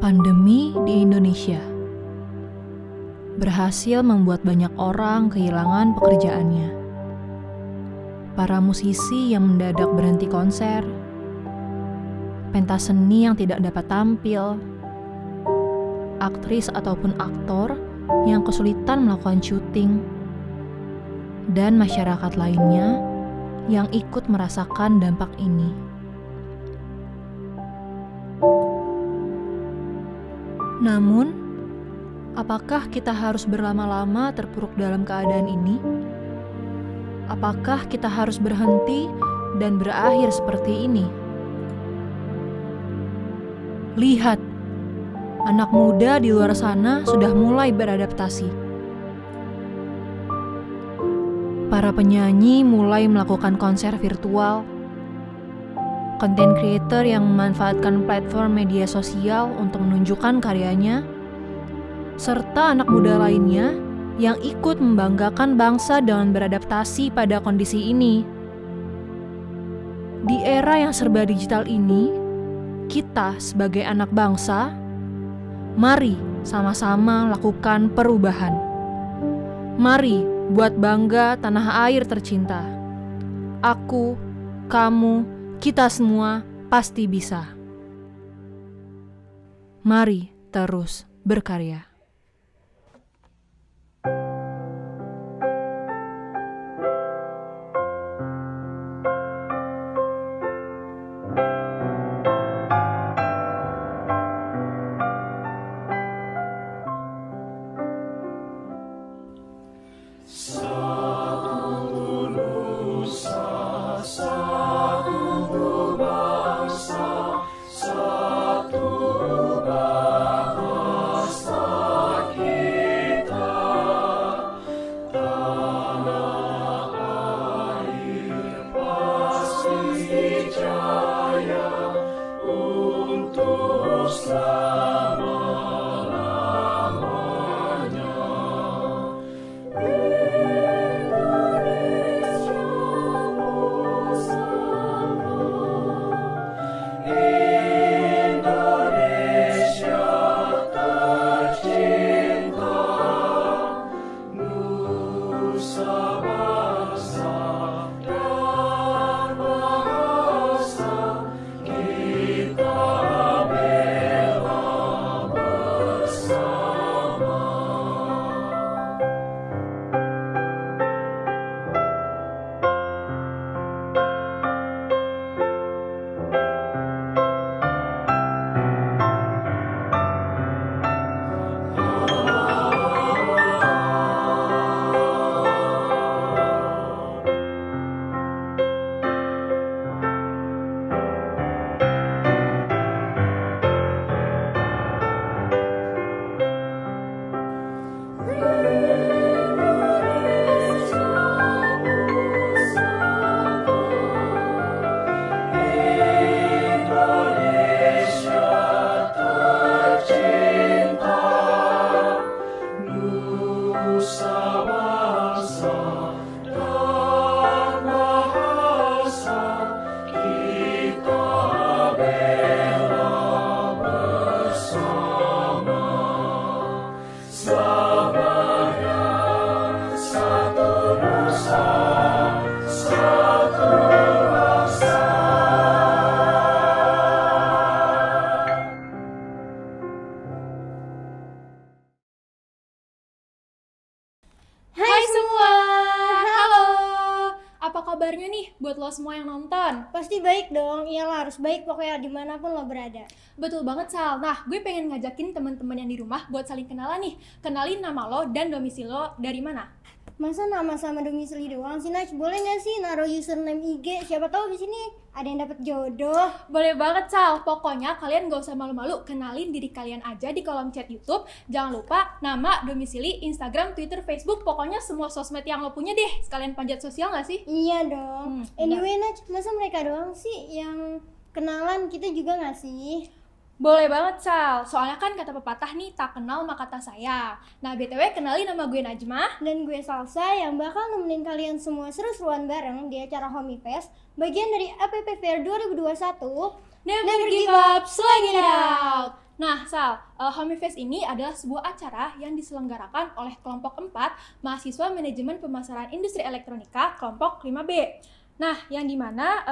Pandemi di Indonesia berhasil membuat banyak orang kehilangan pekerjaannya. Para musisi yang mendadak berhenti konser, pentas seni yang tidak dapat tampil, aktris ataupun aktor yang kesulitan melakukan syuting, dan masyarakat lainnya yang ikut merasakan dampak ini. Namun, apakah kita harus berlama-lama terpuruk dalam keadaan ini? Apakah kita harus berhenti dan berakhir seperti ini? Lihat, anak muda di luar sana sudah mulai beradaptasi. Para penyanyi mulai melakukan konser virtual. Content creator yang memanfaatkan platform media sosial untuk menunjukkan karyanya, serta anak muda lainnya yang ikut membanggakan bangsa dengan beradaptasi pada kondisi ini. Di era yang serba digital ini, kita sebagai anak bangsa, mari sama-sama lakukan perubahan. Mari buat bangga tanah air tercinta. Aku, kamu, kita semua pasti bisa. Mari terus berkarya. Hai semua, halo. Apa kabarnya nih buat lo semua yang nonton? Pasti baik dong, iyalah harus baik pokoknya dimanapun lo berada. Betul banget Sal. Nah, gue pengen ngajakin teman-teman yang di rumah buat saling kenalan nih. Kenalin nama lo dan domisili lo dari mana? Masa nama sama domisili doang sih, Naj? Boleh nggak sih naruh username IG? Siapa tahu di sini ada yang dapat jodoh. Boleh banget Sal. Pokoknya kalian gak usah malu-malu, kenalin diri kalian aja di kolom chat YouTube. Jangan lupa nama, domisili, Instagram, Twitter, Facebook, pokoknya semua sosmed yang lo punya deh. Sekalian panjat sosial gak sih? Iya dong. Anyway, Naj, masa mereka doang sih yang kenalan, kita juga nggak sih? Boleh banget, Sal. Soalnya kan kata pepatah nih, tak kenal maka tak sayang. Nah, BTW kenalin nama gue Najma. Dan gue Salsa yang bakal nemenin kalian semua seru-seruan bareng di acara Homey Fest, bagian dari APP Fair 2021. Never give up, slang it out. Nah, Sal, Homey Fest ini adalah sebuah acara yang diselenggarakan oleh kelompok 4 mahasiswa manajemen pemasaran industri elektronika kelompok 5B. Nah, yang dimana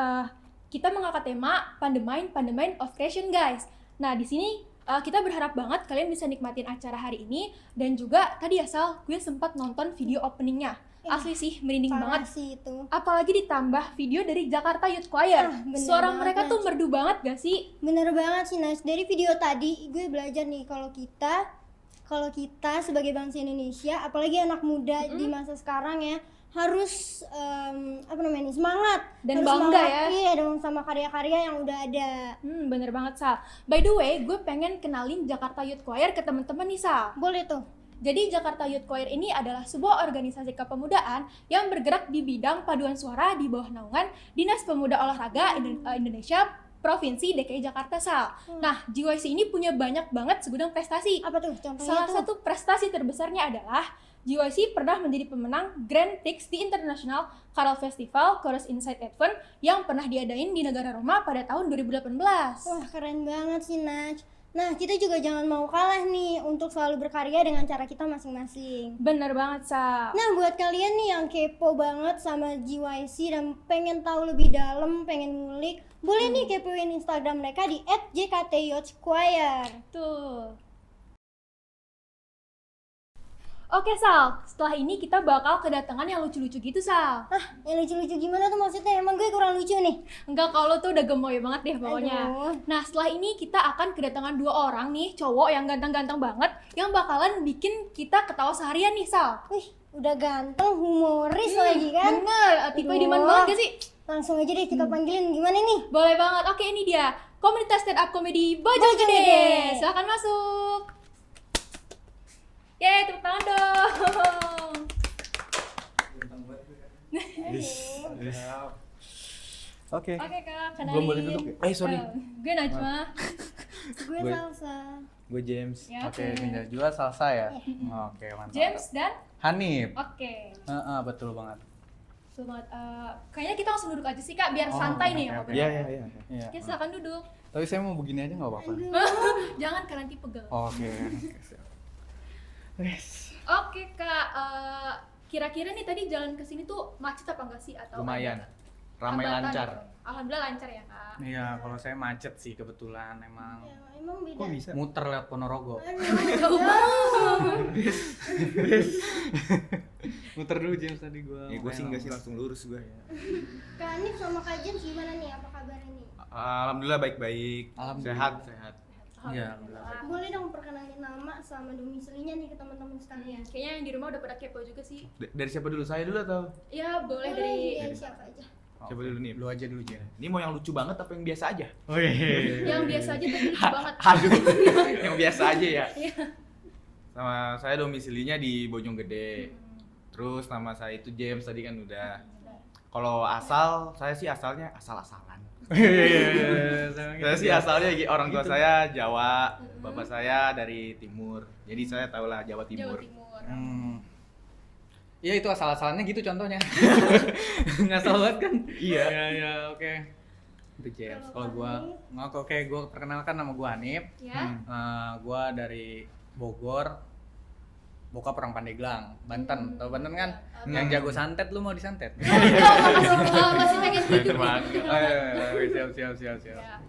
kita mengangkat tema Pandemain of Creation, guys. Nah, di sini kita berharap banget kalian bisa nikmatin acara hari ini. Dan juga tadi ya, Sal, gue sempat nonton video openingnya. Asli sih, merinding Parah banget. sih itu. Apalagi ditambah video dari Jakarta Youth Choir. Bener Suara banget, mereka tuh Naj. merdu banget gak sih? Bener banget sih Nas, dari video tadi gue belajar nih kalau kita sebagai bangsa Indonesia, apalagi anak muda di masa sekarang ya, harus semangat Dan harus bangga semangat, ya. iya dong, sama karya-karya yang udah ada. Bener banget, Sal. By the way, gue pengen kenalin Jakarta Youth Choir ke teman-teman nih, Sal. Boleh tuh. Jadi Jakarta Youth Choir ini adalah sebuah organisasi kepemudaan yang bergerak di bidang paduan suara di bawah naungan Dinas Pemuda Olahraga Indonesia Provinsi DKI Jakarta, Sal. Nah, JYC ini punya banyak banget segudang prestasi. Apa tuh contohnya Salah tuh? satu prestasi terbesarnya adalah JYC pernah menjadi pemenang Grand Prix di International Choral Festival Chorus Inside Event yang pernah diadain di negara Roma pada tahun 2018. Wah, keren banget sih Naj. Nah, kita juga jangan mau kalah nih untuk selalu berkarya dengan cara kita masing-masing. Bener banget, Sal. Nah, buat kalian nih yang kepo banget sama JYC dan pengen tahu lebih dalam, pengen ngulik, boleh nih kepoin Instagram mereka di @jktyouthchoir. Tuh. Oke, Sal. Setelah ini kita bakal kedatangan yang lucu-lucu gitu, Sal. Yang lucu-lucu gimana tuh maksudnya? Emang gue kurang lucu nih? Enggak, kalau tuh udah gemoy banget deh pokoknya. Aduh. Nah, setelah ini kita akan kedatangan 2 orang nih, cowok yang ganteng-ganteng banget, yang bakalan bikin kita ketawa seharian nih, Sal. Wih, udah ganteng, humoris lagi kan? Bener, tipe Aduh. idaman banget gak sih? Langsung aja deh kita panggilin, gimana nih? Boleh banget. Oke, ini dia. Komunitas stand up comedy Bojong Bojong Gede. Gede. Silahkan masuk. Yeay, tepuk tangan dong. Oke. Oke, Kak, kenalin. Belum boleh duduk ya? Sorry. Gue Najma. Gue Gue- Salsa. Gue James. Ya, Oke, oke. Ninja Jua Salsa ya. Oke, mantap. James dan Hanif. oke. Betul banget. Betul banget. Kayaknya kita langsung duduk aja sih, Kak, biar Oh, santai nih oke, ya. oke. ngobrolnya. Iya. Oke, silakan duduk. Tapi saya mau begini aja nggak apa-apa. Jangan, kan nanti pegel. Oke. Siap. Yes. Oke, Kak, kira-kira nih tadi jalan ke sini tuh macet apa enggak sih, atau Lumayan. ada Ramai hambatan lancar. gitu? Alhamdulillah lancar ya, Kak. Iya, kalau saya macet sih kebetulan emang. Ya, emang beda. Kok bisa? Muter lewat Ponorogo. Muter dulu James tadi gua. Ya gue sih enggak sih, langsung lurus gue. Kak Hanif sama Kak James gimana nih? Apa kabarnya nih? Alhamdulillah baik-baik. Alhamdulillah. Sehat. Iya, Alhamdulillah. Boleh dong perkenalin nama sama domisilinya nih ke teman-teman sekalian. Kayaknya yang di rumah udah pada kepo juga sih. Dari siapa dulu? Saya dulu atau? Ya, boleh Boleh dari dari siapa aja. Siapa dulu nih? Lu aja dulu, James. Ini mau yang lucu banget apa yang biasa aja? Oh iya. yang biasa aja tapi lucu banget. Aduh, yang biasa aja ya. Iya. Sama saya domisilinya di Bojonggede. Terus nama saya itu James tadi kan udah. Kalau asal, saya sih asalnya asal-asalan. Saya sih asalnya orang tua saya Jawa, bapak saya dari timur. Jadi saya tahulah Jawa Jawa Timur. Timur. Iya itu asal-asalannya gitu contohnya. Ngasal banget kan? Iya. Iya, oke. Itu James. Kalau gua gua perkenalkan nama gua Hanif. Ya. Gua dari Bogor. Bokap orang Pandeglang, Banten. Tahu Banten kan? Yang jago santet, lu mau disantet? Masih pengen tidur nih. Siap. Ya.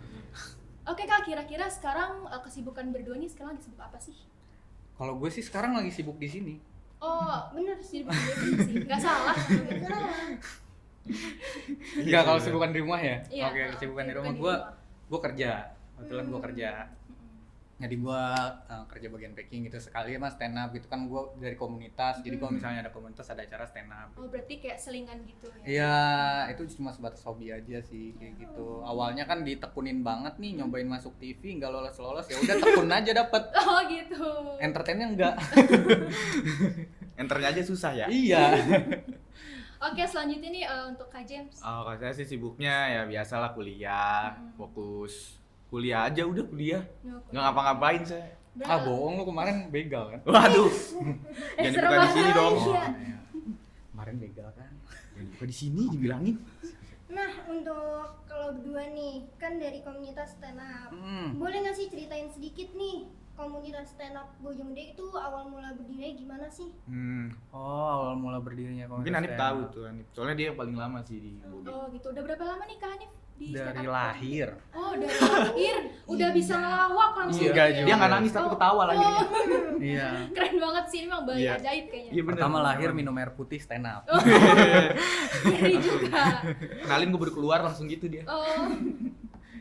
Oke, Kak, kira-kira sekarang kesibukan berdua nih sekarang lagi sibuk apa sih? Kalau gue sih sekarang lagi sibuk di sini. Oh, bener sih, sibuk berdua sih. Nggak salah. Enggak, kalau sibukan di rumah ya? Iya, Oke, kesibukan di rumah gua kerja. Kebetulan gua kerja. Jadi gua kerja bagian packing gitu, sekali mas stand up gitu kan, gua dari komunitas. Jadi kalau misalnya ada komunitas ada acara stand up. Oh, berarti kayak selingan gitu ya? Iya, itu cuma sebatas hobi aja sih kayak gitu. Awalnya kan ditekunin banget nih nyobain masuk TV, nggak lolos ya udah tekun aja dapet. Oh gitu. Entertainnya enggak. Enternya aja susah ya. Iya. Oke, selanjutnya nih untuk Kak James. Kalau saya sih sibuknya ya biasalah kuliah, fokus Kuliah aja udah kuliah. Nggak ngapa-ngapain saya. Ah bohong, lu kemarin begal kan? Waduh. Jangan serem dibuka di sini dong. Iya. Kemarin begal kan? Jangan dibuka di sini dibilangin. Nah, untuk kalau berdua nih, kan dari komunitas stand up. Boleh nggak sih ceritain sedikit nih komunitas stand up Bojonggede itu awal mula berdiri gimana sih? Oh, awal mula berdirinya Mungkin Hanif tahu tuh Hanif. Soalnya dia yang paling lama sih di Boge. Oh gitu, udah berapa lama nih Kak Hanif di stand Dari up? lahir. Oh dari lahir, udah bisa ngelawak langsung. Iya, gitu ya? Dia nggak nangis tapi ketawa lagi. Oh, Iya. keren banget sih, ini memang bayi Iya. ajaib kayaknya. Iya bener. Pertama lahir minum air putih stand up. Ngeri juga. Kenalin gue baru keluar langsung gitu dia. Oh,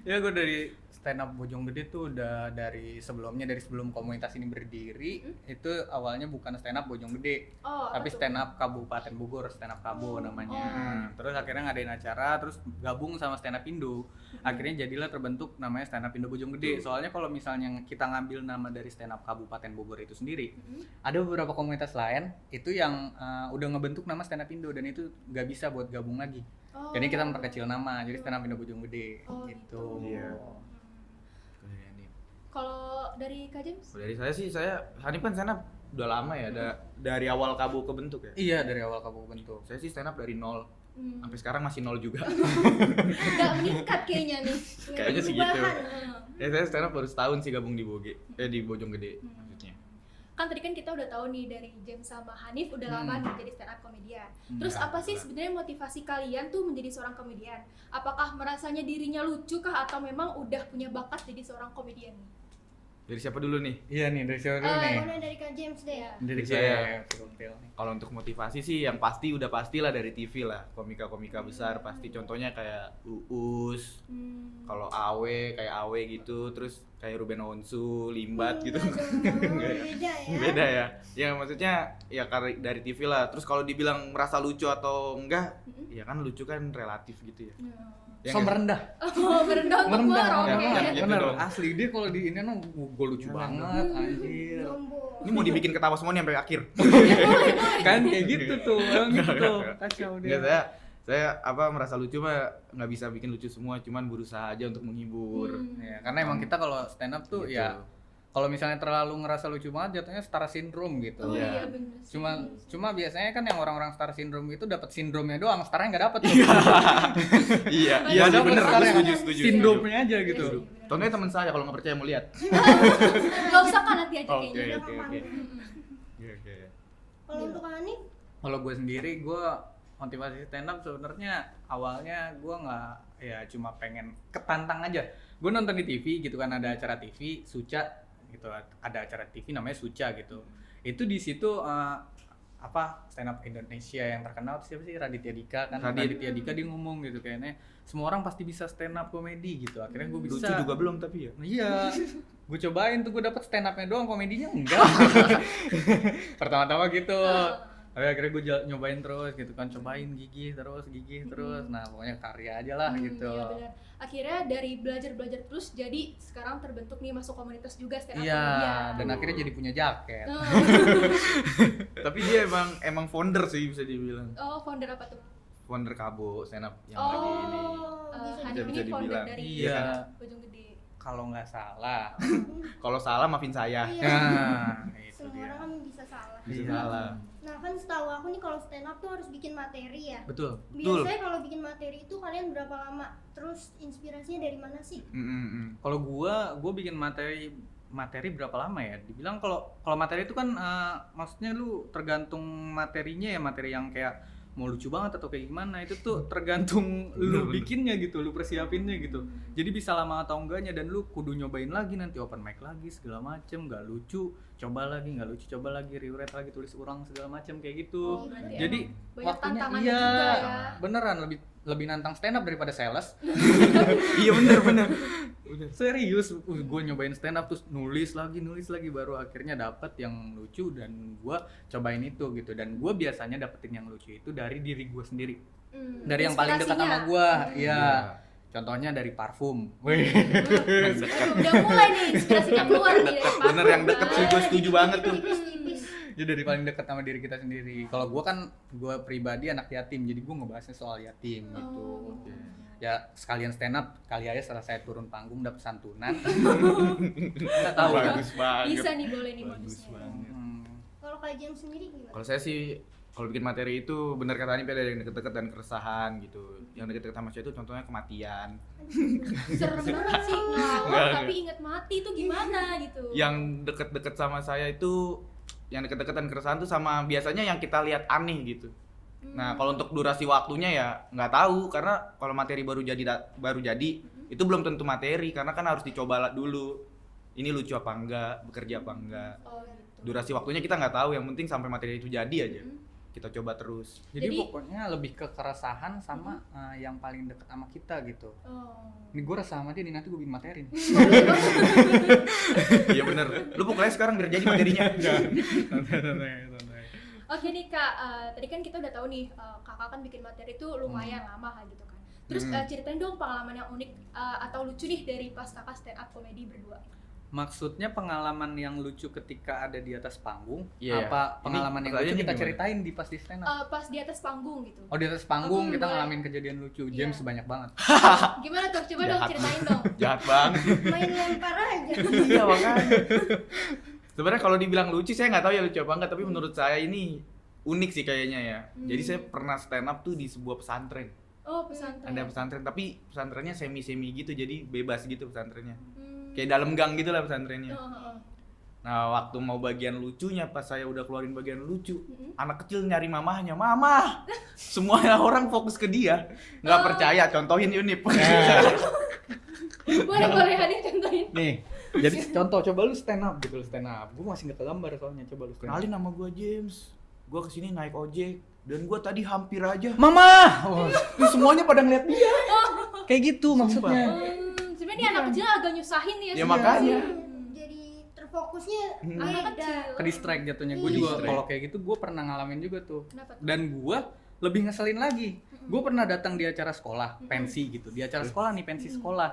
Ya gue dari stand up Bojonggede tuh udah dari sebelum komunitas ini berdiri itu awalnya bukan stand up Bojonggede oh tapi apa tuh? stand up Kabupaten Bogor, stand up Kabo namanya. Terus akhirnya ngadain acara terus gabung sama stand up Indo. Akhirnya jadilah terbentuk namanya stand up Indo Bojonggede. Soalnya kalau misalnya kita ngambil nama dari stand up Kabupaten Bogor itu sendiri, ada beberapa komunitas lain itu yang udah ngebentuk nama stand up Indo dan itu gak bisa buat gabung lagi. Oh. Jadi kita memperkecil nama, jadi stand up Indo Bojonggede Oh, gitu. Iya. Kalau dari Kak James? Dari saya sih, Hanif kan stand up udah lama ya, dari awal Kabo kebentuk ya. Iya, dari awal Kabo bentuk. Saya sih stand up dari nol, sampai sekarang masih nol juga. Nggak meningkat kayaknya nih. Kayaknya sih gitu. Perubahan. Ya saya stand up baru setahun sih gabung di di Bojonggede maksudnya. Kan tadi kan kita udah tahu nih dari James sama Hanif udah lama nih jadi stand up komedian. Terus apa sih sebenarnya motivasi kalian tuh menjadi seorang komedian? Apakah merasanya dirinya lucu kah atau memang udah punya bakat jadi seorang komedian nih? Dari siapa dulu nih? Iya nih, dari siapa dulu nih? Mulai dari Kak James deh. Iya. Dari Saya. Gokil nih. Kalau untuk motivasi sih yang pasti udah pastilah dari TV lah, komika-komika besar pasti, contohnya kayak Uus, kalau Awe kayak Awe gitu, terus kayak Ruben Onsu, Limbat gitu. Beda ya. Beda ya. Ya maksudnya ya dari TV lah. Terus kalau dibilang merasa lucu atau enggak, ya kan lucu kan relatif gitu ya. Ya So nggak sih? merendah. Oh, merendah untuk Merendah. meroket. Yang gitu Bener, dong. asli dia kalau di ini gue lucu banget anjir. Sombong. Ini mau dibikin ketawa semua nih sampai akhir. Kan kayak gitu tuh, emang gitu tuh. Kacau dia. Enggak, saya merasa lucu mah nggak bisa bikin lucu semua, cuman berusaha aja untuk menghibur. Ya, karena emang kita kalau stand up tuh Gitu. ya kalau misalnya terlalu ngerasa lucu banget jatuhnya star syndrome gitu. Oh Iya. iya bener sih. Cuma biasanya kan yang orang-orang star syndrome itu dapat sindromnya doang, starnya nggak dapat tuh. Iya Nggak sih dapet bener, starnya, setuju. Sindromnya aja gitu. Iya sih, bener. Contohnya teman saya kalau nggak percaya mau lihat. Nggak usah kan nanti aja Oke, kayaknya. oke, oke. Mm-mm. Oke. Kalau untuk Hanif, Kalau gue sendiri, gue motivasi stand up sebenarnya awalnya gue nggak ya cuma pengen ketantang aja. Gue nonton di TV gitu kan, ada acara TV Suca gitu, ada acara TV namanya Suca gitu. Itu di situ stand up Indonesia yang terkenal siapa sih, Raditya Dika kan. Raditya Dika dia ngomong gitu kayaknya semua orang pasti bisa stand up komedi gitu. Akhirnya gue bisa. Lucu juga belum tapi ya. Iya, gue cobain tuh, gue dapet stand upnya doang, komedinya enggak. Pertama-tama gitu. Tapi akhirnya gue nyobain terus gitu kan, cobain gigih terus. Nah pokoknya karya aja lah gitu. Iya benar. Akhirnya dari belajar terus jadi sekarang terbentuk nih masuk komunitas juga stand up Iya, komedian. dan akhirnya jadi punya jaket. Tapi dia emang founder sih bisa dibilang. Oh, founder apa tuh? Founder Kabo stand up yang lagi ini. bisa Hanif bisa ini founder dibilang. dari Iya. Bojonggede. Kalau nggak salah. Kalau salah maafin saya. Iya. Nah, itu Semua dia. orang kan bisa salah. Bisa Iya. salah. Nah kan setahu aku nih kalau stand up tuh harus bikin materi ya. Betul. Biasanya kalau bikin materi itu kalian berapa lama? Terus inspirasinya dari mana sih? Kalau gua bikin materi berapa lama ya? Dibilang kalau materi itu kan maksudnya lu tergantung materinya ya, materi yang kayak mau lucu banget atau kayak gimana itu tuh tergantung lu Bener. bikinnya gitu, lu persiapinnya gitu. Jadi bisa lama atau enggaknya dan lu kudu nyobain lagi nanti open mic lagi segala macem, nggak lucu coba lagi, nggak lucu coba lagi, rewrite lagi, tulis ulang segala macem kayak gitu. Oh, berarti Jadi banyak waktunya tantangannya iya juga ya. beneran lebih nantang stand up daripada sales. Iya bener. Serius, gue nyobain stand up terus nulis lagi baru akhirnya dapet yang lucu dan gue cobain itu gitu. Dan gue biasanya dapetin yang lucu itu dari diri gue sendiri, dari yang paling dekat sama gue. Iya, contohnya dari parfum. Wih, Udah mulai nih inspirasinya keluar nih dari parfum. Bener yang deket sih, gue setuju banget tuh. Tipis-tipis. jadi dari paling dekat sama diri kita sendiri. Kalau gue kan gue pribadi anak yatim, jadi gue ngebahasnya soal yatim gitu. Oh. Ya sekalian stand up, kali aja setelah saya turun panggung dapat santunan. Nggak tahu kan. Bagus banget. Bisa nih, boleh nih Bagus modusnya. banget. Kalau Kak James sendiri gimana? Kalau saya sih kalau bikin materi itu benar kata Anip, ada yang deket-deket dan keresahan gitu. Yang deket-deket sama saya itu contohnya kematian. Serem banget sih Enggak, ngelawak enggak. tapi inget mati itu gimana gitu. Yang deket-deket sama saya itu yang deket-deket dan keresahan tuh sama biasanya yang kita lihat aneh gitu. Nah, kalau untuk durasi waktunya ya nggak tahu, karena kalau materi baru jadi itu belum tentu materi, karena kan harus dicoba dulu. Ini lucu apa enggak, bekerja apa enggak. Oh, gitu. Durasi waktunya kita nggak tahu, yang penting sampai materi itu jadi aja. Kita coba terus. Jadi Jadi- pokoknya lebih ke keresahan sama yang paling deket sama kita gitu. Oh. Ini gue resah sama dia nih, nanti gue bikin materi nih. Iya bener. Lu pokoknya sekarang biar jadi materinya. Oke nih Kak, tadi kan kita udah tahu nih Kakak kan bikin materi itu lumayan lama lah gitu kan. Terus ceritain dong pengalaman yang unik atau lucu nih dari pas Kakak stand up komedi berdua. Maksudnya pengalaman yang lucu ketika ada di atas panggung, Iya. apa Ini pengalaman yang lucu pertanyaannya kita gimana? ceritain di pas di stand up? Pas di atas panggung gitu. Oh di atas panggung kita boleh. ngalamin kejadian lucu, Iya. James banyak banget. Gimana tuh? Coba dong Jahat. ceritain dong. Jahat banget. Main lempar aja. Iya makanya. Sebenarnya kalau dibilang lucu saya nggak tahu ya lucu apa enggak, tapi menurut saya ini unik sih kayaknya ya. Jadi saya pernah stand up tuh di sebuah pesantren. Oh, pesantren. Ada pesantren, tapi pesantrennya semi-semi gitu, jadi bebas gitu pesantrennya. Hmm. Kayak dalam gang gitu lah pesantrennya. Oh. Nah, waktu mau bagian lucunya, pas saya udah keluarin bagian lucu, anak kecil nyari mamahnya, "Mama!" Semua orang fokus ke dia. Nggak percaya, contohin Yunip. Boleh Hanif contohin. Nih, jadi contoh coba lu stand up gitu, lu stand up. Gue masih nggak kegambar soalnya, coba lu stand up. Kenalin nama gua James. Gua kesini naik ojek, dan gua tadi hampir aja. Mama! Oh, semuanya pada ngeliat dia. Kayak gitu maksudnya. Sebenarnya anak kecil agak nyusahin ya. Ya makanya. Jadi terfokusnya Anak beda. kecil. Ke distract jatuhnya. Gue juga kalau kayak gitu gue pernah ngalamin juga tuh. Kenapa tuh? Dan gue lebih ngeselin lagi. Gue pernah datang di acara sekolah, pensi gitu. Di acara sekolah nih, pensi sekolah.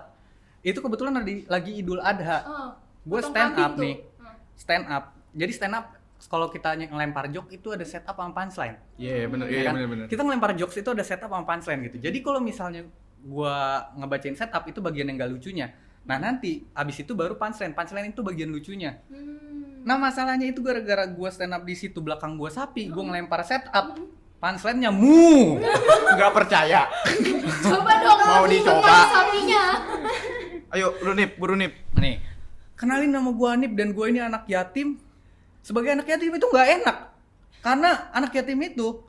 Itu kebetulan lagi Idul Adha. Oh, Gue potong stand up kambing nih. tuh. Stand up. Jadi stand up kalau kita ngelempar joke itu ada setup sama punchline. Iya, bener. Ya Iya, kan? bener. Kita ngelempar jokes itu ada setup sama punchline gitu. Jadi kalau misalnya gua ngebacain setup itu bagian yang gak lucunya. Nah nanti abis itu baru punchline. Punchline itu bagian lucunya. Nah masalahnya itu gara-gara gua stand up di situ belakang gua sapi, gua ngelempar setup, punchline-nya mu. Nggak percaya. Coba dong. Mau dicoba? bukan sapinya. Ayo, lu Nip, buru Nip. Nih, kenalin nama gua Anip dan gua ini anak yatim. Sebagai anak yatim itu nggak enak. Karena anak yatim itu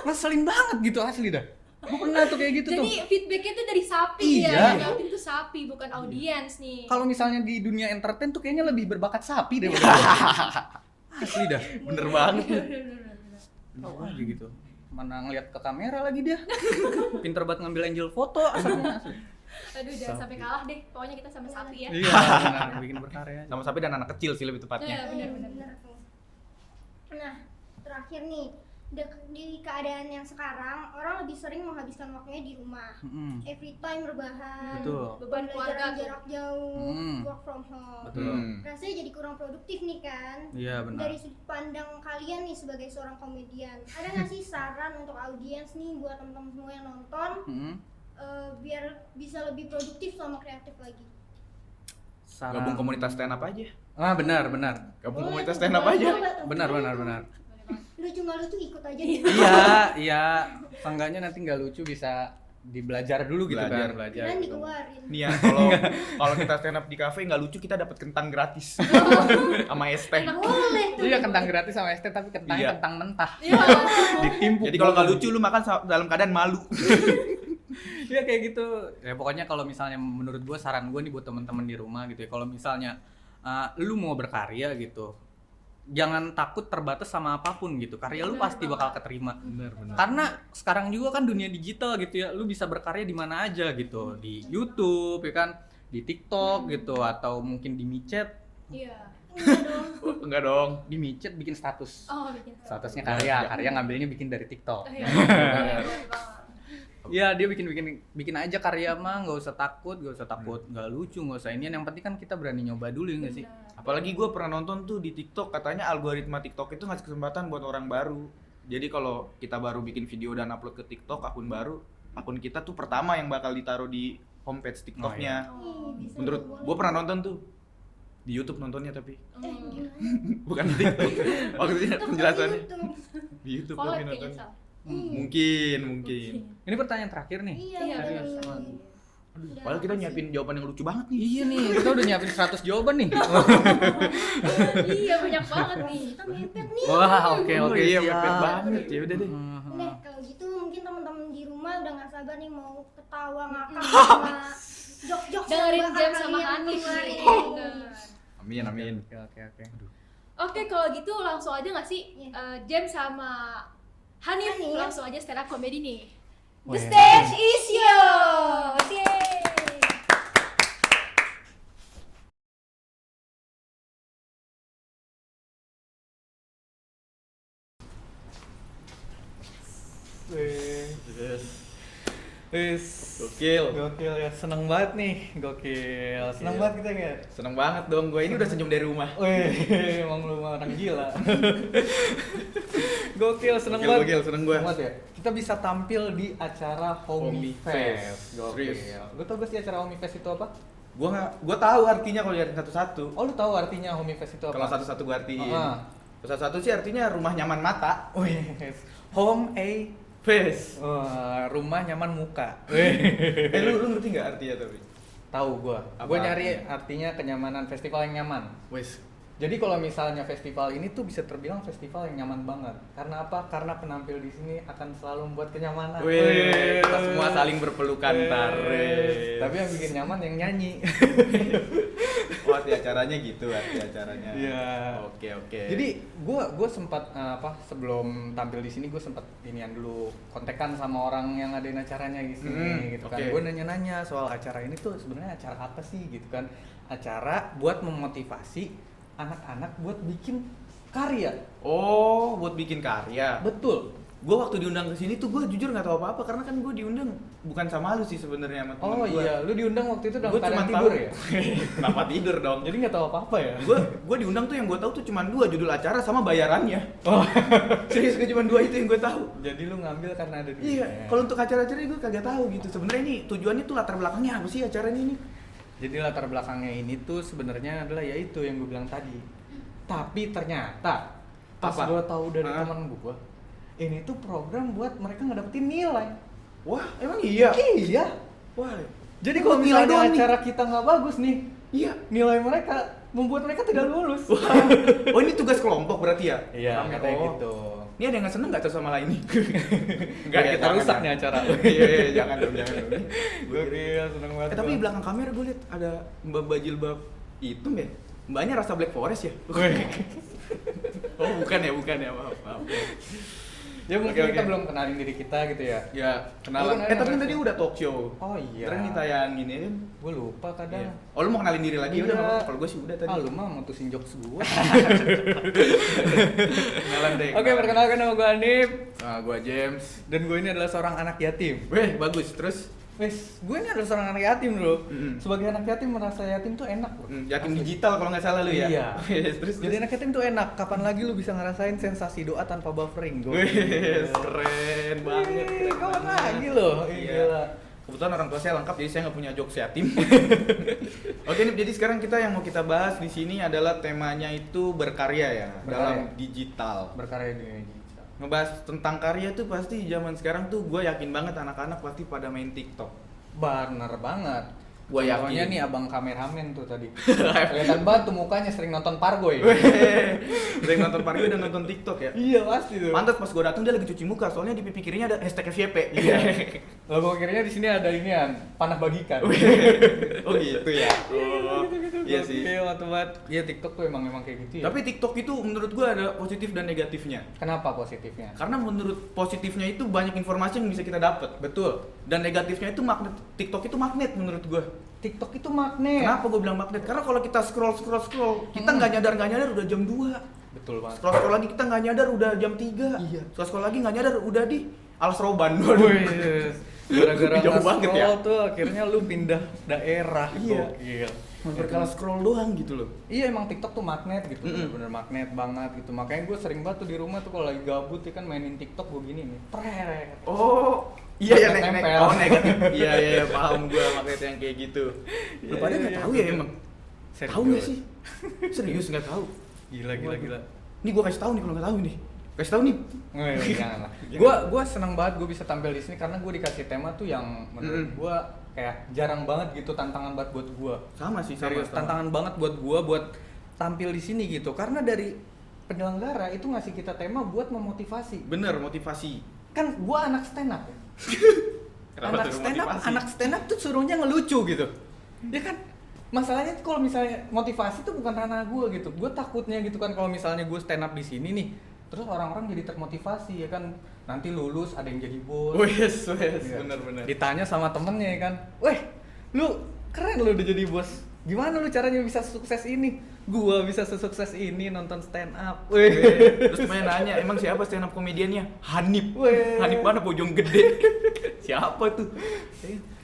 ngeselin banget gitu asli dah. Gue pernah tuh kayak gitu tuh. Jadi feedbacknya tuh dari sapi Iya. ya. Yang jawabin tuh sapi, bukan audiens nih. Kalau misalnya di dunia entertain tuh kayaknya lebih berbakat sapi deh. Asli dah. Bener banget. Tahu aja gitu. Mana ngeliat ke kamera lagi dia. Pinter banget ngambil angel foto asalnya. Asli. Aduh, jangan sampai kalah deh. Pokoknya kita sama sapi ya. Iya, benar bikin berkarya. Sama sapi dan anak kecil sih lebih tepatnya. Benar-benar. Bener tuh. Nah, terakhir nih, di keadaan yang sekarang orang lebih sering menghabiskan waktunya di rumah. Every time rebahan, Betul. Beban keluarga pembelajaran tuh. jarak jauh, Hmm. work from home. Betul. Rasanya jadi kurang produktif nih kan. Iya benar. Dari sudut pandang kalian nih sebagai seorang komedian, ada nggak sih saran untuk audiens nih buat teman-teman semua yang nonton biar bisa lebih produktif sama kreatif lagi? Gabung komunitas stand up aja. Ah benar. Gabung Boleh komunitas tuh, stand up boleh aja. coba tuh. Benar. Lucu nggak lucu ikut aja. Iya. Seenggaknya nanti nggak lucu bisa dibelajar dulu gitu Belajar. kan. Belajar. Dan gitu. dikeluarin. Nih ya, kalau kita stand up di kafe nggak lucu, kita dapat kentang gratis sama es teh. Boleh tuh. Iya kentang gratis sama es teh tapi kentangnya Iya. kentang mentah. Iya. Ditimpuk. Jadi kalau nggak lucu lu makan dalam keadaan malu. Iya kayak gitu. Ya pokoknya kalau misalnya menurut gua saran gua nih buat teman-teman di rumah gitu ya. Kalau misalnya lu mau berkarya gitu, jangan takut terbatas sama apapun gitu. Karya lu pasti bakal keterima. Bener. Karena sekarang juga kan dunia digital gitu ya. Lu bisa berkarya di mana aja gitu. Di YouTube ya kan, di TikTok gitu atau mungkin di micet. Iya. Enggak dong. Di micet bikin status. Oh, bikin. Statusnya karya ngambilnya bikin dari TikTok. Iya. Boleh banget. Iya dia bikin aja karya mah, nggak usah takut, nggak lucu, nggak usah ini. Yang penting kan kita berani nyoba dulu ya nggak sih? Apalagi gue pernah nonton tuh di TikTok, katanya algoritma TikTok itu ngasih kesempatan buat orang baru. Jadi kalau kita baru bikin video dan upload ke TikTok akun kita tuh pertama yang bakal ditaruh di homepage TikToknya. Ih, bisa Menurut boleh. gue pernah nonton tuh di YouTube nontonnya tapi Gimana? bukan di TikTok. Maksudnya Itu penjelasannya YouTube. di YouTube Collab tapi kayaknya nonton. Sal. Mungkin. Ini pertanyaan terakhir nih. Iya, Iya, bener. serius. Udah, Padahal kita apa sih? nyiapin jawaban yang lucu banget nih. Iya nih, kita udah nyiapin 100 jawaban nih. Iya banyak banget nih. Kita mepet nih. Wah, oke Oh, oke. iya, siap. mepet banget. Ya udah deh. Nah, kalau gitu mungkin teman-teman di rumah udah nggak sabar nih mau ketawa ngakak sama jok-jok Dengerin yang bakal James sama kalian Hanif keluarin. nih. Bener. Amin amin. Oke. Oke, kalau gitu langsung aja nggak sih Iya. James sama Hanif Hanif. langsung aja stand up comedy nih. Oh, The iya. stage is yours. Yeay. Gokil. Gokil ya, seneng banget nih, gokil. Seneng Gokil. banget kita ya. Seneng banget dong, gue ini udah senyum dari rumah. Wih, emang lu orang gila. Gokil, seneng Gokil, banget. gokil, seneng gua. Banget ya. Kita bisa tampil di acara Homie Homie Fest. Fest. Gokil. Serius. Lu tau gak sih acara Homie Fest itu apa? Gue tahu artinya kalau lihat satu-satu. Oh, lu tahu artinya Homie Fest itu apa? Kalau satu-satu gue artiin. Ah. Satu-satu sih artinya rumah nyaman mata. Wih, Home A Face. Wah, rumah nyaman muka. Lu ngerti nggak artinya tapi? Tahu gua. Apa Gua nyari artinya? artinya kenyamanan, festival yang nyaman. Wes. Jadi kalau misalnya festival ini tuh bisa terbilang festival yang nyaman banget. Karena apa? Karena penampil di sini akan selalu membuat kenyamanan. Wih, kita semua saling berpelukan tare. Tapi yang bikin nyaman yang nyanyi. Oh, arti acaranya gitu, arti acaranya. Iya. Oke. Jadi gua sempat sebelum tampil di sini gua sempat inian dulu kontekan sama orang yang ngadain acaranya di sini gitu kan. oke. Gua nanya-nanya soal acara ini tuh sebenarnya acara apa sih gitu kan. Acara buat memotivasi anak-anak buat bikin karya. Oh, buat bikin karya. Betul. Gue waktu diundang ke sini tuh gue jujur nggak tahu apa-apa karena kan gue diundang bukan sama lu sih sebenarnya sama temen Oh gua. iya, lu diundang waktu itu dalam Gue keadaan cuma tidur tahu ya? Kenapa tidur dong? Jadi nggak tahu apa-apa ya? Gue diundang tuh yang gue tahu tuh cuma 2 judul acara sama bayarannya. Oh. Serius gue cuma 2 itu yang gue tahu. Jadi lu ngambil karena ada Iya, duitnya. kalau untuk acara-acara gue kagak tahu gitu. Sebenarnya ini tujuannya tuh latar belakangnya apa sih acaranya ini? Jadi latar belakangnya ini tuh sebenarnya adalah yaitu yang gue bilang tadi. Tapi ternyata pas Apa? gue tahu dari Hah? teman gue, ini tuh program buat mereka ngedapetin nilai. Wah, emang iya? Iya. Wah, Jadi emang kalau nilai misalnya doang nih? acara kita nggak bagus nih, Iya. nilai mereka membuat mereka tidak lulus. Oh, ini tugas kelompok berarti ya? Iya, Rame. katanya Oh. gitu. Ini ada yang nggak seneng nggak tuh sama lain nih? Enggak, kita jangan, rusak jangan. nih acara. Iya, jangan dong, jangan dong. Gokil, seneng banget. Tapi di gua. belakang kamera gue liat ada mbak jilbab hitam ya? Mbaknya rasa Black Forest ya? Oh bukan ya, maaf. Ya mungkin Oke, kita oke. belum kenalin diri kita gitu ya. Ya, kenalan. Lu kenalin Tapi kan apa tadi sih? udah talk show. Oh iya. Terus ditayangin ya kan? Gue lupa kadang. Iya. Oh lu mau kenalin diri lagi? Udah Iya. nggak apa-apa. Kalau gue sih udah tadi. Ah lu mah mutusin jokes gue. Kenalan deh. Oke, perkenalkan nama gue Hanif. Nah, gue James. Dan gue ini adalah seorang anak yatim. Weh, bagus. Terus Wes, gue ini adalah seorang anak yatim bro. Mm-mm. Sebagai anak yatim merasa yatim tuh enak bro. yatim Asli. digital kalau nggak salah lu ya? Iya. Wes, terus Jadi anak yatim tuh enak. Kapan lagi lu bisa ngerasain sensasi doa tanpa buffering? Wes, keren banget. Keren Kapan banget. lagi loh? Iya. Gila. Kebetulan orang tua saya lengkap jadi saya nggak punya jokes yatim. Oke nih, jadi sekarang kita yang mau kita bahas di sini adalah temanya itu berkarya ya Berkarya. dalam digital. Berkarya di dunia digital. Ngebahas tentang karya tuh pasti zaman sekarang tuh gue yakin banget anak-anak pasti pada main TikTok. Bener banget. Gua Contohnya yakin. nih abang kameramen tuh tadi. Kelihatan banget tuh mukanya sering nonton Pargoy. Sering nonton Pargo dan nonton TikTok ya. Iya pasti tuh. Pantas pas gue datang dia lagi cuci muka soalnya di pipi kirinya ada hashtag FYP. Iya. Logo kirinya di sini ada inian, panah bagikan. Oh gitu ya. Oh, iya sih. Waktu banget. Iya TikTok tuh emang kayak gitu ya. Tapi TikTok itu menurut gue ada positif dan negatifnya. Kenapa positifnya? Karena menurut positifnya itu banyak informasi yang bisa kita dapat. Betul. Dan negatifnya itu magnet. TikTok itu magnet menurut gue. TikTok itu magnet. Kenapa gue bilang magnet? Karena kalau kita scroll, kita nggak nyadar udah jam 2. Betul banget. Scroll lagi kita nggak nyadar udah jam 3. Iya. Scroll lagi nggak nyadar udah di alas roban. Wih, Gara-gara Jauh banget ya. nge-scroll tuh akhirnya lu pindah daerah. Iya. Gokil. Berkala scroll doang gitu loh. Iya emang TikTok tuh magnet gitu, bener-bener magnet banget gitu. Makanya gue sering banget tuh di rumah tuh kalau lagi gabut ya kan mainin TikTok gue gini nih. Pret. Oh, iya ya Nempel. oh negatif. Iya paham gua magnet yang kayak gitu. Lu pada Iya, nggak iya, tahu betul. ya emang? Serius. Tahu nggak sih? Serius nggak tahu. Gila. Nih gua kasih tahu nih kalau nggak tahu nih. Kasih tahu nih. Jangan lah. Gue seneng banget gue bisa tampil di sini karena gue dikasih tema tuh yang menurut gue kayak jarang banget gitu, tantangan banget buat gue. Sama sih, Serius, tantangan banget buat gue buat tampil di sini gitu. Karena dari penyelenggara itu ngasih kita tema buat memotivasi. Bener, motivasi. Kan gue anak stand up ya. Kenapa tuh motivasi? Anak stand up tuh suruhnya ngelucu gitu. Ya kan? Masalahnya tuh kalau misalnya motivasi tuh bukan ranah gue gitu. Gue takutnya gitu kan kalau misalnya gue stand up di sini nih, terus orang-orang jadi termotivasi ya kan, nanti lulus ada yang jadi bos. Wes, Iya. bener. Ditanya sama temennya ya kan, weh lu keren lu udah jadi bos, gimana lu caranya bisa sukses ini? Gua bisa sesukses ini nonton stand up. Weh. Terus temennya nanya, emang siapa stand up komediannya? Hanif. Weh. Hanif mana Bojonggede? Siapa tuh?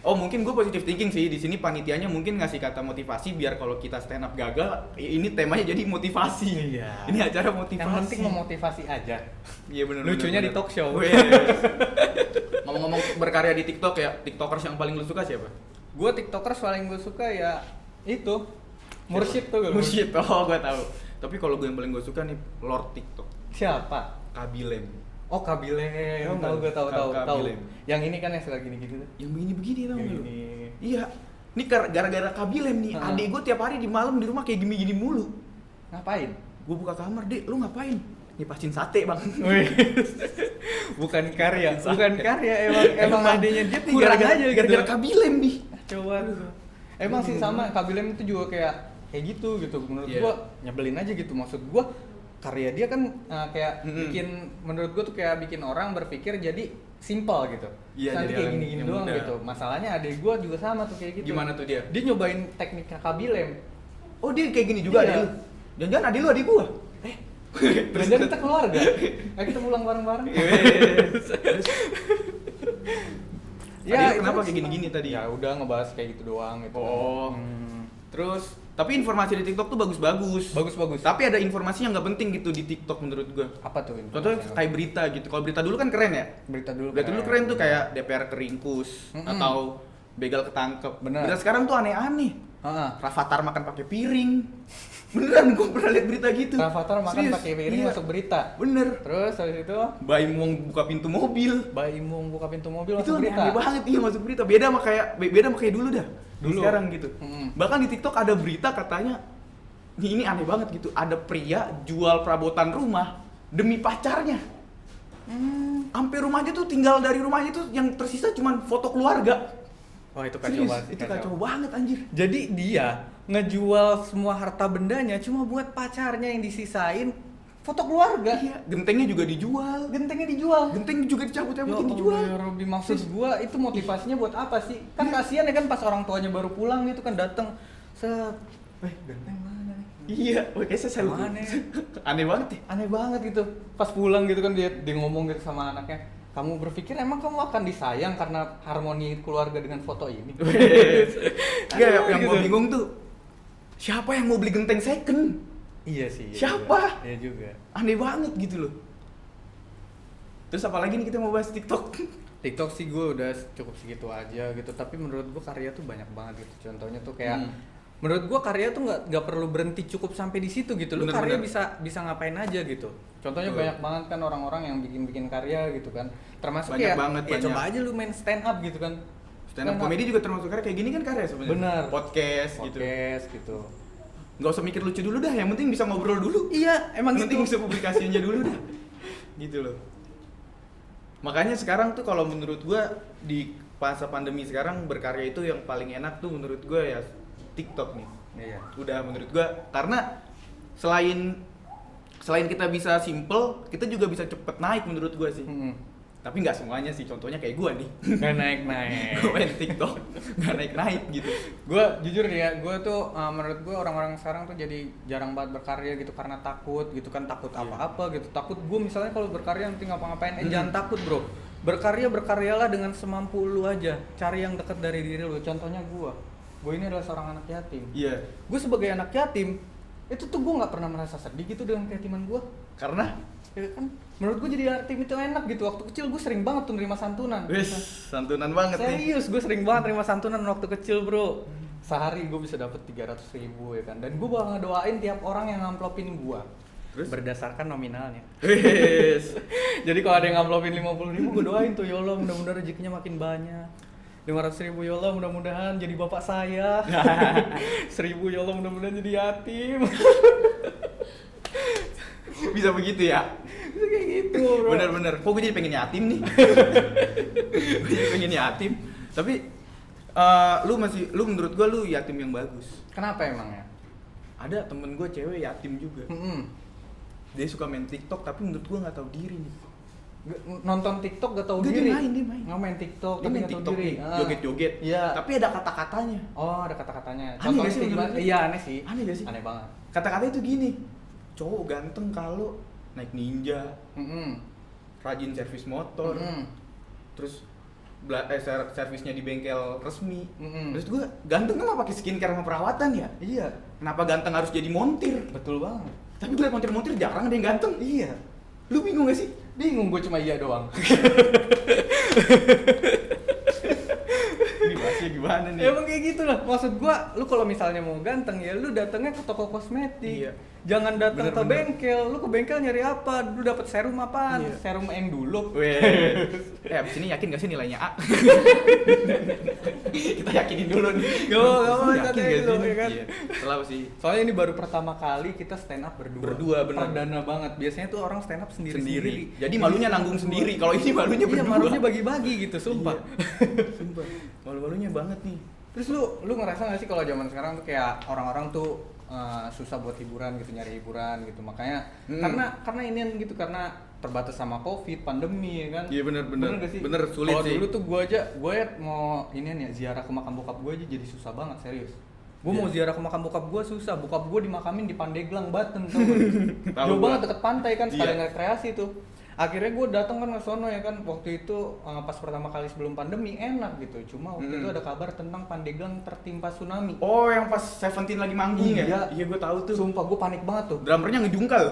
Oh mungkin gue positive thinking sih, di sini panitianya mungkin ngasih kata motivasi biar kalau kita stand up gagal, ini temanya jadi motivasi. Iya. Ini acara motivasi. Yang penting memotivasi aja. Iya benar. Lucunya di talk show. Wes. Ngomong-ngomong berkarya di TikTok ya, TikTokers yang paling lu suka siapa? Gue tiktokers paling gue suka ya itu Mursyid tuh. Mursyid. Oh gue tahu. Tapi kalau gue yang paling gue suka nih Lord TikTok. Siapa? Kabilem. Oh Kabilem, Tahu nggak? tahu. Kabilem. Yang ini kan yang suka gini-gini tuh. Yang begini-begini tau nggak lu? Gini. Iya. Ini gara-gara Kabilem nih, Heeh. adik gue tiap hari di malam di rumah kayak gini-gini mulu. Ngapain? Gue buka kamar, Dek, lu ngapain? Ngipasin sate, Bang. Bukan karya emang adanya dia kurang Gara-gara aja gitu. gara-gara Kabilem nih. Coba. Emang sih sama Kabilem itu juga kayak gitu menurut Iya. gua nyebelin aja gitu, maksud gua karya dia kan kayak bikin, menurut gua tuh kayak bikin orang berpikir jadi simple gitu. Iya, Nanti jadi kayak orang gini-gini yang doang mudah. gitu. Masalahnya adik gua juga sama tuh kayak gitu. Gimana tuh dia? Dia nyobain tekniknya Kabilem. Oh, dia kayak gini juga Iya. adik lu? Jangan-jangan adik lu adik gua? Jangan kita keluarga. Ayo kita pulang bareng-bareng. Adik lu kenapa itu kayak gini-gini tadi? Ya udah ngebahas kayak gitu doang gitu. Oh. Hmm. Terus, tapi informasi di TikTok tuh bagus-bagus. Bagus. Tapi ada informasi yang nggak penting gitu di TikTok menurut gua. Apa tuh? Contohnya kayak berita gitu. Kalau berita dulu kan keren ya? berita dulu. Berita dulu keren tuh kayak DPR keringkus atau begal ketangkep. Bener. Berita sekarang tuh aneh-aneh. Heeh. Rafathar makan pakai piring. Beneran gue pernah lihat berita gitu. Rafathar makan Serius? pakai piring Iya. masuk berita. Bener. Terus habis itu Baim Wong buka pintu mobil. Bayi mau buka pintu mobil Itu masuk berita. aneh banget iya masuk berita. Beda sama kayak dulu dah. Dulu. Sekarang gitu. Bahkan di TikTok ada berita katanya ini aneh banget gitu. Ada pria jual perabotan rumah demi pacarnya. Sampai rumahnya tuh tinggal dari rumahnya tuh yang tersisa cuman foto keluarga. Wah itu kacau Serius, banget. sih, itu kacau banget anjir. Jadi dia ngejual semua harta bendanya cuma buat pacarnya yang disisain foto keluarga. Iya, gentengnya juga dijual. Gentengnya dijual. Genteng juga dicabut-cabutin Ya dijual. Allah, ya Robby, maksud gua itu motivasinya buat apa sih? Kan kasihan ya kan pas orang tuanya baru pulang itu kan datang set. Genteng mana nih? Iya, wah kayaknya saya lupa. Aneh. Aneh banget ya. Aneh banget gitu. Pas pulang gitu kan dia ngomong gitu sama anaknya. Kamu berpikir emang kamu akan disayang karena harmoni keluarga dengan foto ini? Enggak, yang gitu. gua bingung tuh siapa yang mau beli genteng second? Iya sih. Siapa? Iya juga. Aneh banget gitu loh. Terus apalagi nih kita mau bahas TikTok? TikTok sih gue udah cukup segitu aja gitu. Tapi menurut gue karya tuh banyak banget gitu. Contohnya tuh kayak menurut gue karya tuh nggak perlu berhenti cukup sampai di situ gitu. Lu karya Bener-bener. bisa ngapain aja gitu. Contohnya Betul. banyak banget kan orang-orang yang bikin karya gitu kan. Termasuk Banyak ya, banget, ya banyak. coba aja lu main stand up gitu kan. Stand up komedi juga termasuk karya, kayak gini kan karya sebenarnya. Bener. Podcast gitu. Nggak usah mikir lucu dulu dah, yang penting bisa ngobrol dulu. Iya, emang Yang penting gitu. bisa publikasinya dulu dah. Gitu loh. Makanya sekarang tuh kalau menurut gua di masa pandemi sekarang berkarya itu yang paling enak tuh menurut gua ya TikTok nih. Iya. Udah menurut gua karena selain kita bisa simple, kita juga bisa cepet naik menurut gua sih. Tapi nggak semuanya sih, contohnya kayak gua nih. Nggak naik-naik. Gua main TikTok nggak naik-naik gitu. Gue jujur ya, gue tuh menurut gue orang-orang sekarang tuh jadi jarang banget berkarya gitu karena takut gitu kan, takut apa-apa gitu. Takut gue misalnya kalau berkarya nanti ngapa-ngapain, jangan takut bro. berkaryalah dengan semampu lu aja. Cari yang dekat dari diri lu. Contohnya gue ini adalah seorang anak yatim. Iya. Gue sebagai anak yatim itu tuh gue nggak pernah merasa sedih gitu dengan keyatiman gue. Karena Ya kan, menurut gue jadi yatim itu enak gitu. Waktu kecil gue sering banget tuh nerima santunan. wis santunan banget nih. Serius, gue sering banget nerima santunan waktu kecil bro. Sehari gue bisa dapet 300.000 ya kan. Dan gue bakal ngedoain tiap orang yang ngamplopin gue. Terus? Berdasarkan nominalnya. Wis. Jadi kalau ada yang ngamplopin 50.000 gue doain tuh, ya Allah mudah-mudahan rezekinya makin banyak. 500.000 ya Allah mudah-mudahan jadi bapak saya. 1.000 ya Allah mudah-mudahan jadi yatim. Bisa begitu ya? Bisa kayak gitu bro. Bener-bener. Kok gue jadi pengen yatim nih? Gue jadi pengen yatim. Tapi lu menurut gue lu yatim yang bagus. Kenapa emangnya? Ada temen gue cewek yatim juga. Mm-mm. Dia suka main TikTok tapi menurut gue nggak tahu diri nih. Nonton TikTok gak tahu Dia diri. dia main. Nggak main TikTok Dia tapi main nggak tahu TikTok diri. nih, joget-joget. Iya. Tapi ada kata-katanya. Oh, ada kata-katanya. Aneh Contohnya nggak sih gimana? menurut lu? Iya, aneh sih. Aneh nggak sih? Aneh banget. Kata-katanya itu gini. Cowok ganteng kalau naik Ninja, Mm-mm. rajin servis motor, Mm-mm. terus servisnya di bengkel resmi. Mm-mm. Terus gue ganteng kan mah pakai skincare sama perawatan ya. Iya, Kenapa ganteng harus jadi montir? betul banget. Tapi gue liat montir-montir jarang ada yang ganteng. Iya. Lu bingung gak sih? Bingung gue cuma iya doang. Ini bahasnya gimana nih? Emang kayak gitu lah. Maksud gua, lu kalau misalnya mau ganteng ya lu datangnya ke toko kosmetik. Iya. Jangan datang ke Bener-bener. bengkel. Lu ke bengkel nyari apa? Lu dapet serum apaan? Iya. Serum enduluk. Weh, abis ini yakin gak sih nilainya A? Kita yakinin dulu nih. Gak mau, Yakin katanya gak gitu, sih? ya kan? Iya. Setelah apa sih? Soalnya ini baru pertama kali kita stand up berdua. Berdua, bener. Perdana banget. Biasanya tuh orang stand up sendiri. Jadi malunya nanggung sendiri. Kalau ini malunya Iya, berdua. malunya bagi-bagi gitu, sumpah. Sumpah. Malu-malunya banget nih. Terus lu ngerasa gak sih kalau zaman sekarang tuh kayak orang-orang tuh susah buat hiburan gitu, nyari hiburan gitu. Makanya karena ini gitu, karena terbatas sama Covid, pandemi ya kan. Iya, bener gak sih? bener sulit Kalau sih. dulu tuh gue ya mau ini nih ziarah ke makam bokap gue aja jadi susah banget, serius. Gue mau Iya. ziarah ke makam bokap gue susah. Bokap gue dimakamin di Pandeglang, Banten, tau gak? Tahu Jauh gua. banget deket pantai kan, sekalian Iya. rekreasi tuh. Akhirnya gue datang kan ke sono ya kan. Waktu itu pas pertama kali sebelum pandemi enak gitu. Cuma waktu itu ada kabar tentang Pandeglang tertimpa tsunami. Oh, yang pas Seventeen lagi manggung Iya. ya? Iya, gue tahu tuh. Sumpah gue panik banget tuh. Drummernya ngejungkal.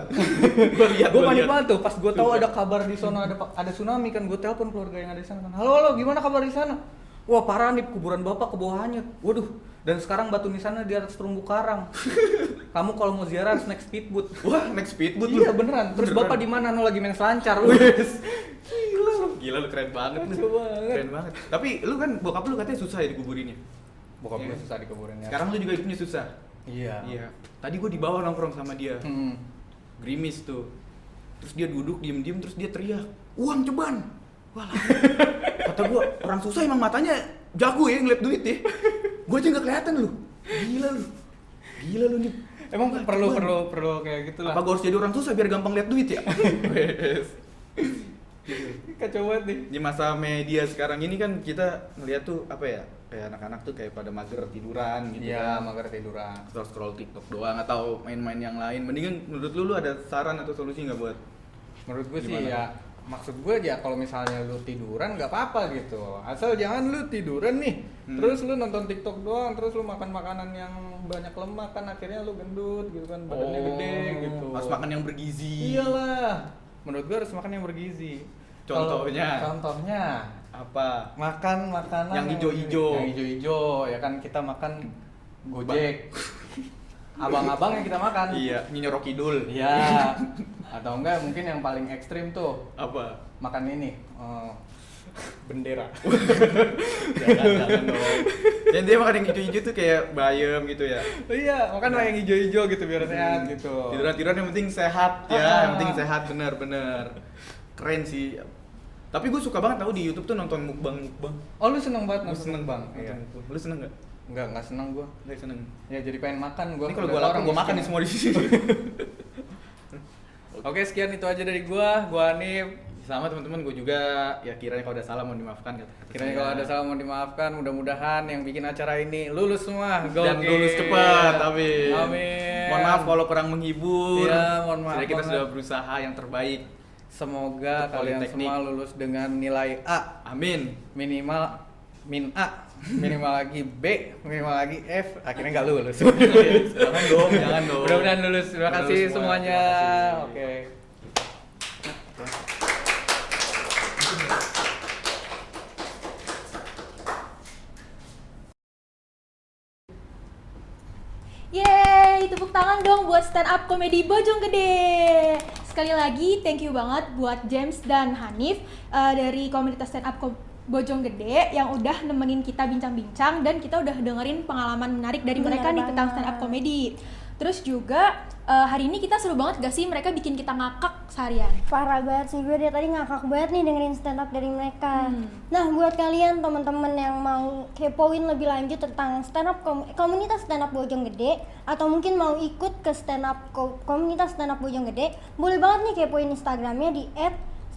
Gue lihat. Gue panik banget tuh pas gue tahu ada kabar di sono ada tsunami kan. Gue telepon keluarga yang ada di sana kan. Halo, gimana kabar di sana? Wah parah nih, kuburan bapak ke bawah hanyut. Waduh, dan sekarang batu nisannya di atas terumbu karang. Kamu kalau mau ziarah harus naik speedboat. Wah, next speedboat Iya beneran. Terus Beneran. bapak di mana? No lagi main selancar. Wes. Gila lu. Gila lu keren banget lu. Lucu banget. Keren banget. Tapi lu kan bokap lu katanya susah ya dikuburinnya. Bokap Iya. gue susah dikuburinnya. Sekarang lu juga hidupnya susah. Iya. Iya. Tadi gue di bawah nongkrong sama dia. Hmm. Gerimis tuh. Terus dia duduk diem-diem terus dia teriak, "Uang ceban." Wah, lah. Kata gue, orang susah emang matanya jago ya ngeliat duit ya. Gue aja nggak kelihatan lu. Gila lu. Gila lu nih. Emang Wah, perlu ceban. kayak gitu lah. Apa gue harus jadi orang susah biar gampang lihat duit ya? Wes. Kacau banget nih. Di masa media sekarang ini kan kita ngeliat tuh apa ya, kayak anak-anak tuh kayak pada mager tiduran gitu Iya, kan, mager tiduran. scroll TikTok doang atau main-main yang lain. Mendingan menurut lu ada saran atau solusi nggak buat? Menurut gue sih Gimana? ya, maksud gue ya kalau misalnya lu tiduran nggak apa-apa gitu. Asal jangan lu tiduran nih, terus lu nonton TikTok doang, terus lu makan makanan yang banyak lemak kan akhirnya lu gendut gitu kan, badannya gede gitu. Harus makan yang bergizi. Iyalah. Menurut gue harus makan yang bergizi. Contohnya? Contohnya Apa? makan makanan Yang ijo-ijo. yang ijo-ijo ya kan, kita makan Gojek. Abang-abang yang kita makan. Iya, Nyi Nyoro Kidul. Iya. Atau enggak mungkin yang paling ekstrim tuh Apa? makan ini bendera. Jangan dong. Yang dia makan yang hijau-hijau tuh kayak bayam gitu ya. Iya, makan lah yang hijau-hijau gitu biar sehat gitu. Tiduran-tiduran yang penting sehat ya, Ah. yang penting sehat bener-bener. Keren sih. Tapi gue suka banget tau di YouTube tuh nonton mukbang. Oh, lu seneng banget Gue nonton seneng bang? banget. Iya. Lu seneng nggak? Enggak seneng gua. Nggak seneng. Ya jadi pengen makan gua. Ini kalau gue lapar gue makan nih semua di sini. Oke, sekian itu aja dari gua Hanif. Sama teman-teman, gue juga ya kiranya kalau ada salah mau dimaafkan. Kiranya kalau ada salah mau dimaafkan, mudah-mudahan yang bikin acara ini lulus semua. Dan Gokil. lulus cepat, amin. Amin. Mohon maaf kalau kurang menghibur. Iya, mohon maaf Jadi kita banget. sudah berusaha yang terbaik. Semoga Untuk kalian Politeknik. semua lulus dengan nilai A, Amin. minimal min A, minimal lagi B, minimal lagi F, akhirnya nggak lulus. Jangan dong, jangan dong. Mudah-mudahan lulus. Terima Lulus kasih semua, semuanya. terima kasih. Oke. Yeay, tepuk tangan dong buat stand up komedi Bojonggede. Sekali lagi thank you banget buat James dan Hanif dari komunitas stand up Bojonggede yang udah nemenin kita bincang-bincang dan kita udah dengerin pengalaman menarik dari Bener mereka nih tentang banget. stand up komedi. Terus juga hari ini kita seru banget gak sih mereka bikin kita ngakak seharian. Parah banget sih, gue dari tadi ngakak banget nih dengerin stand up dari mereka. Nah, buat kalian teman-teman yang mau kepoin lebih lanjut tentang stand up komunitas stand up Bojonggede atau mungkin mau ikut ke stand up komunitas stand up Bojonggede, boleh banget nih kepoin Instagramnya di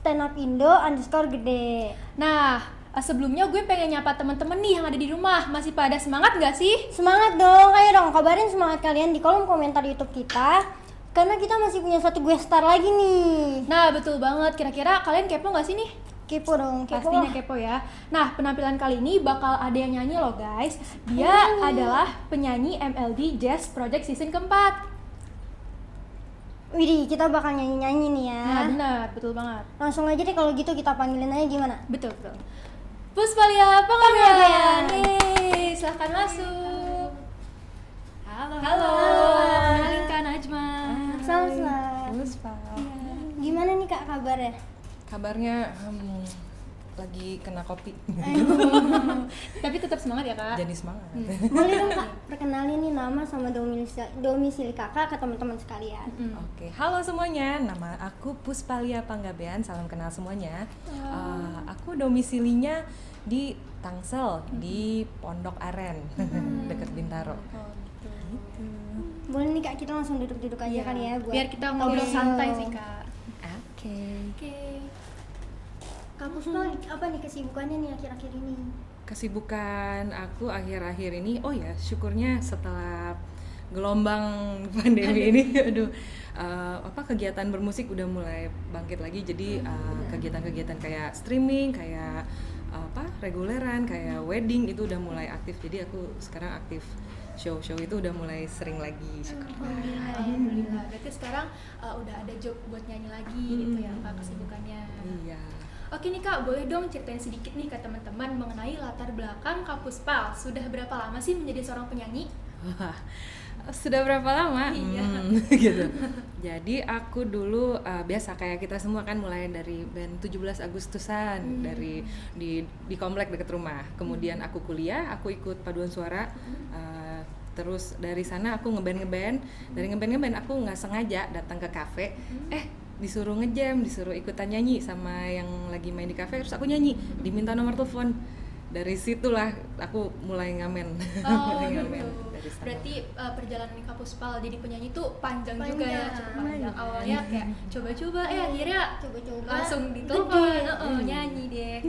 @standupindo_gede. Nah, sebelumnya gue pengen nyapa teman-teman nih yang ada di rumah. Masih pada semangat gak sih? Semangat dong, ayo dong kabarin semangat kalian di kolom komentar YouTube kita. Karena kita masih punya satu guest star lagi nih. Nah, betul banget. Kira-kira kalian kepo gak sih nih? Kepo dong, kepo Pastinya lah. kepo ya. Nah, penampilan kali ini bakal ada yang nyanyi loh guys. Dia adalah penyanyi MLD Jazz Project season keempat. Widih, kita bakal nyanyi-nyanyi nih ya. Nah, benar, betul banget. Langsung aja deh kalau gitu kita panggilin aja gimana? Betul, betul. Puspalia Panggabean. Panggabean. Yeay, silahkan masuk. Halo. Kenalin Kak Najma. Sama-sama. Puspa. Gimana nih Kak kabarnya? Kabarnya lagi kena kopi. Tapi tetap semangat ya, Kak. Jadi semangat. Boleh dong Kak, perkenalin nih nama sama domisili Kakak ke teman-teman sekalian. Oke, halo semuanya. Nama aku Puspalia Panggabean. Salam kenal semuanya. Aku domisilinya di Tangsel di Pondok Aren, dekat Bintaro. Boleh nih Kak, kita langsung duduk-duduk aja Iya. kali ya buat Biar kita ngobrol Oke. santai sih, Kak. Oke. Oke. Kak Puspa apa nih kesibukannya nih akhir-akhir ini? Kesibukan aku akhir-akhir ini, oh ya, syukurnya setelah gelombang pandemi ini, aduh, kegiatan bermusik udah mulai bangkit lagi. Jadi kegiatan-kegiatan kayak streaming, kayak reguleran, kayak wedding itu udah mulai aktif. Jadi aku sekarang aktif show itu udah mulai sering lagi. Alhamdulillah. Berarti sekarang udah ada job buat nyanyi lagi gitu ya, Kak, kesibukannya. Iya. Oke nih Kak, boleh dong ceritain sedikit nih ke teman-teman mengenai latar belakang Kak Puspal. Sudah berapa lama sih menjadi seorang penyanyi? Wah, sudah berapa lama? Iya. Gitu. Jadi aku dulu biasa kayak kita semua kan mulai dari band 17 Agustusan dari di komplek dekat rumah. Kemudian aku kuliah, aku ikut paduan suara. Terus dari sana aku ngeband. Dari ngeband aku nggak sengaja datang ke kafe. Disuruh ngejam, disuruh ikutan nyanyi sama yang lagi main di kafe. Terus aku nyanyi, diminta nomor telepon. Dari situlah aku mulai ngamen. Oh Mulai gitu. ngamen dari sana. Berarti perjalanan Kak Puspal jadi penyanyi tuh panjang juga Panjang. ya, cukup panjang. Awalnya kayak coba-coba, akhirnya Coba-coba langsung ditelepon, gede. nyanyi deh.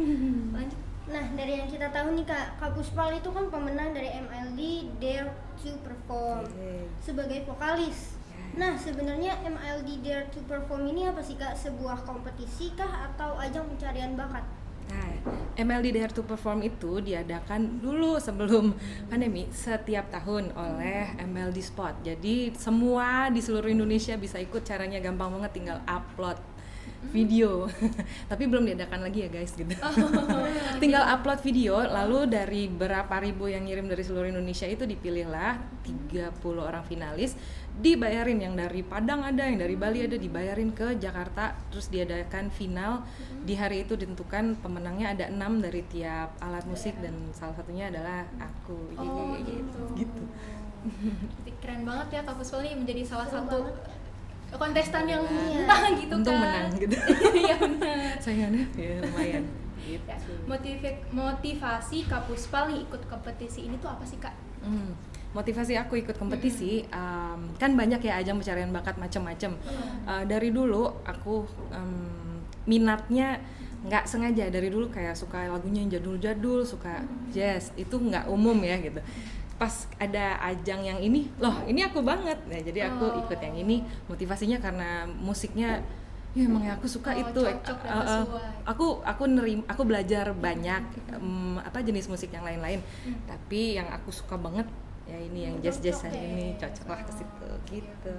Lanjut. Nah, dari yang kita tahu nih Kak Puspal itu kan pemenang dari MLD Dare to Perform Oke. sebagai vokalis. Nah, sebenarnya MLD Dare to Perform ini apa sih Kak? Sebuah kompetisi kah atau ajang pencarian bakat? Nah, MLD Dare to Perform itu diadakan dulu sebelum pandemi setiap tahun oleh MLD Spot. Jadi semua di seluruh Indonesia bisa ikut, caranya gampang banget, tinggal upload video. Tapi belum diadakan lagi ya guys gitu. Tinggal upload video, lalu dari berapa ribu yang ngirim dari seluruh Indonesia itu dipilihlah 30 orang finalis, dibayarin, yang dari Padang ada, yang dari Bali ada, dibayarin ke Jakarta, terus diadakan final. Di hari itu ditentukan pemenangnya ada 6 dari tiap alat musik dan salah satunya adalah aku. Oh gitu. Keren banget ya Kak Puspal nih menjadi salah satu kontestan yang entah gitu Untung kan. menang gitu. Iya benar. Sayangnya ya lumayan gitu. Ya, motivasi Kak Puspal nih ikut kompetisi ini tuh apa sih Kak? Motivasi aku ikut kompetisi kan banyak ya ajang pencarian bakat macam-macam. Dari dulu aku minatnya nggak sengaja, dari dulu kayak suka lagunya yang jadul-jadul, suka jazz, itu nggak umum ya gitu. Pas ada ajang yang ini, loh ini aku banget. Nah, jadi aku ikut yang ini, motivasinya karena musiknya ya emang ya aku suka itu. Cocok dan sesuai. Aku belajar banyak jenis musik yang lain-lain. Tapi yang aku suka banget ya ini yang jazz-jazzan ini cocok lah ke situ gitu.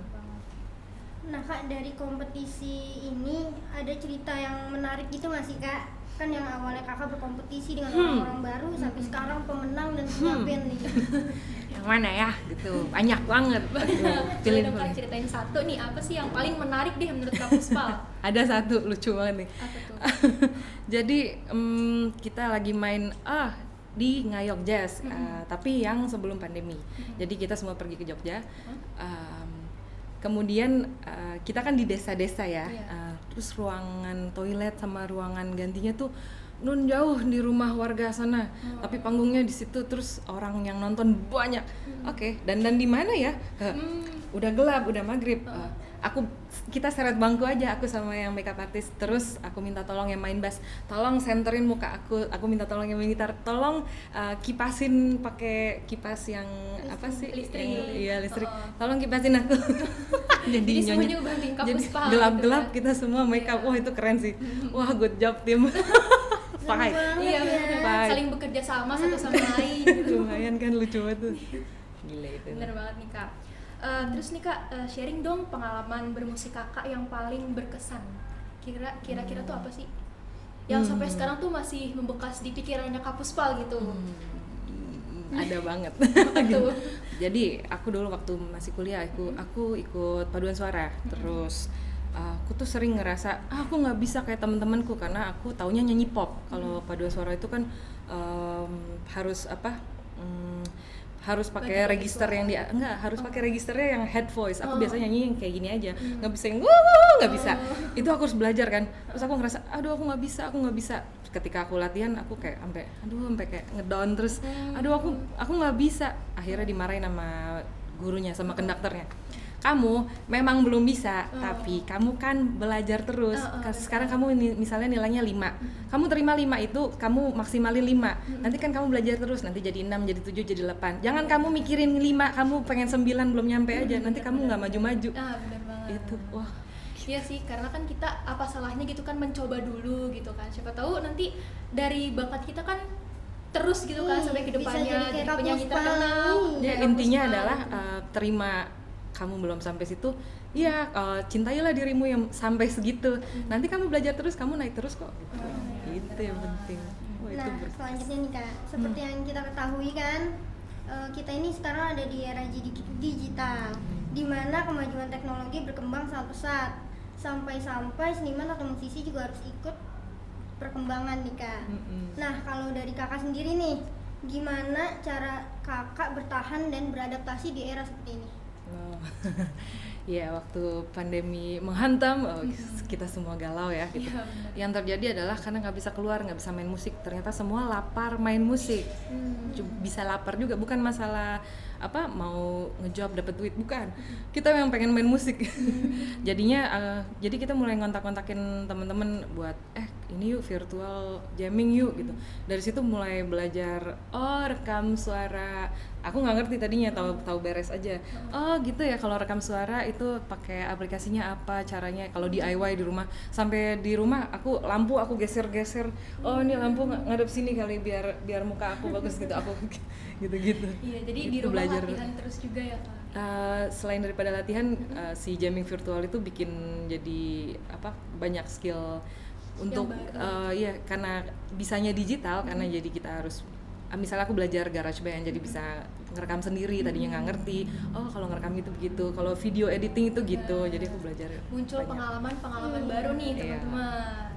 Nah Kak, dari kompetisi ini ada cerita yang menarik gitu nggak sih Kak? Kan yang awalnya Kakak berkompetisi dengan orang-orang baru sampai sekarang pemenang dan punya band nih. Yang mana ya gitu, banyak banget. Boleh dong Kak ceritain satu nih, apa sih yang paling menarik deh menurut Kak Puspal? Ada satu lucu banget nih. Apa tuh? Jadi kita lagi main di Ngayog Jazz, tapi yang sebelum pandemi. Jadi kita semua pergi ke Jogja. Kemudian kita kan di desa-desa ya, terus ruangan toilet sama ruangan gantinya tuh nun jauh di rumah warga sana, tapi panggungnya di situ, terus orang yang nonton banyak. Oke, dan di mana ya? Udah gelap, udah maghrib. Kita seret bangku aja, aku sama yang makeup artist, terus aku minta tolong yang main bass, tolong senterin muka aku minta tolong yang main gitar, tolong kipasin pakai kipas yang apa sih? Listrik. Iya listrik, tolong kipasin aku. Jadi semuanya bantuin Kak jadi Puspal gelap-gelap gitu kita semua makeup, wah itu keren sih, wah good job tim. Fight. Iya bener, Fight. saling bekerja sama satu sama lain gitu. Lumayan kan, lucu banget tuh. Gila itu. Bener banget nih Kak. Terus nih Kak, sharing dong pengalaman bermusik Kakak yang paling berkesan. Kira-kira tuh apa sih? Yang sampai sekarang tuh masih membekas di pikirannya Kak Puspal gitu. Ada banget. Tuh. Jadi aku dulu waktu masih kuliah aku ikut paduan suara, terus aku tuh sering ngerasa aku nggak bisa kayak teman-temanku karena aku taunya nyanyi pop. Kalau paduan suara itu kan harus harus pakai register yang harus pakai registernya yang head voice. Aku biasa nyanyi yang kayak gini aja, nggak bisa yang nggak bisa. Itu aku harus belajar kan. Terus aku ngerasa aduh aku nggak bisa. Ketika aku latihan aku kayak sampai kayak ngedown terus. Aduh aku nggak bisa. Akhirnya dimarahin sama gurunya, sama konduktornya. Kamu memang belum bisa, tapi kamu kan belajar terus. Sekarang kamu misalnya nilainya 5. Kamu terima 5 itu, kamu maksimalin 5. Nanti kan kamu belajar terus, nanti jadi 6, jadi 7, jadi 8. Jangan kamu mikirin 5, kamu pengen 9 belum nyampe aja. Nanti kamu nggak maju-maju. Bener banget. Itu, wah. Iya sih, karena kan kita apa salahnya gitu kan mencoba dulu gitu kan. Siapa tahu nanti dari bakat kita kan terus gitu kan sampai ke bisa depannya jadi kayak jadi Kak penyanyi Puspal. terkenal. Ya, Kayak Kak intinya Puspal. adalah terima kamu belum sampai situ, ya cintailah dirimu yang sampai segitu. Nanti kamu belajar terus, kamu naik terus kok. Itu yang penting. Wah, itu Nah selanjutnya nih Kak, seperti yang kita ketahui kan, kita ini sekarang ada di era digital, di mana kemajuan teknologi berkembang sangat pesat, sampai-sampai seniman atau musisi juga harus ikut perkembangan nih Kak. Nah kalau dari Kakak sendiri nih, gimana cara Kakak bertahan dan beradaptasi di era seperti ini? Ya waktu pandemi menghantam, kita semua galau ya gitu. Iya, benar. Yang terjadi adalah karena nggak bisa keluar, nggak bisa main musik. Ternyata semua lapar main musik. Bisa lapar juga, bukan masalah mau ngejob dapat duit, bukan. Kita memang pengen main musik. Jadinya jadi kita mulai ngontak-kontakin teman-teman buat ini yuk virtual jamming yuk gitu. Dari situ mulai belajar rekam suara. Aku nggak ngerti tadinya, tahu beres aja. Oh gitu ya, kalau rekam suara itu pakai aplikasinya apa caranya. Kalau DIY di rumah, sampai di rumah aku geser-geser. Oh ini lampu ngadep sini kali biar muka aku bagus gitu. Aku gitu-gitu. Iya, jadi Gitu di rumah belajar. latihan terus juga ya Kak. Selain daripada latihan, si jamming virtual itu bikin jadi banyak skill untuk ya karena bisanya digital, karena jadi kita harus misalnya aku belajar GarageBand jadi bisa ngerekam sendiri, tadinya nggak ngerti. Oh kalau ngerekam itu begitu, kalau video editing itu gitu. Jadi aku belajar Muncul banyak. pengalaman baru nih Iya. teman-teman.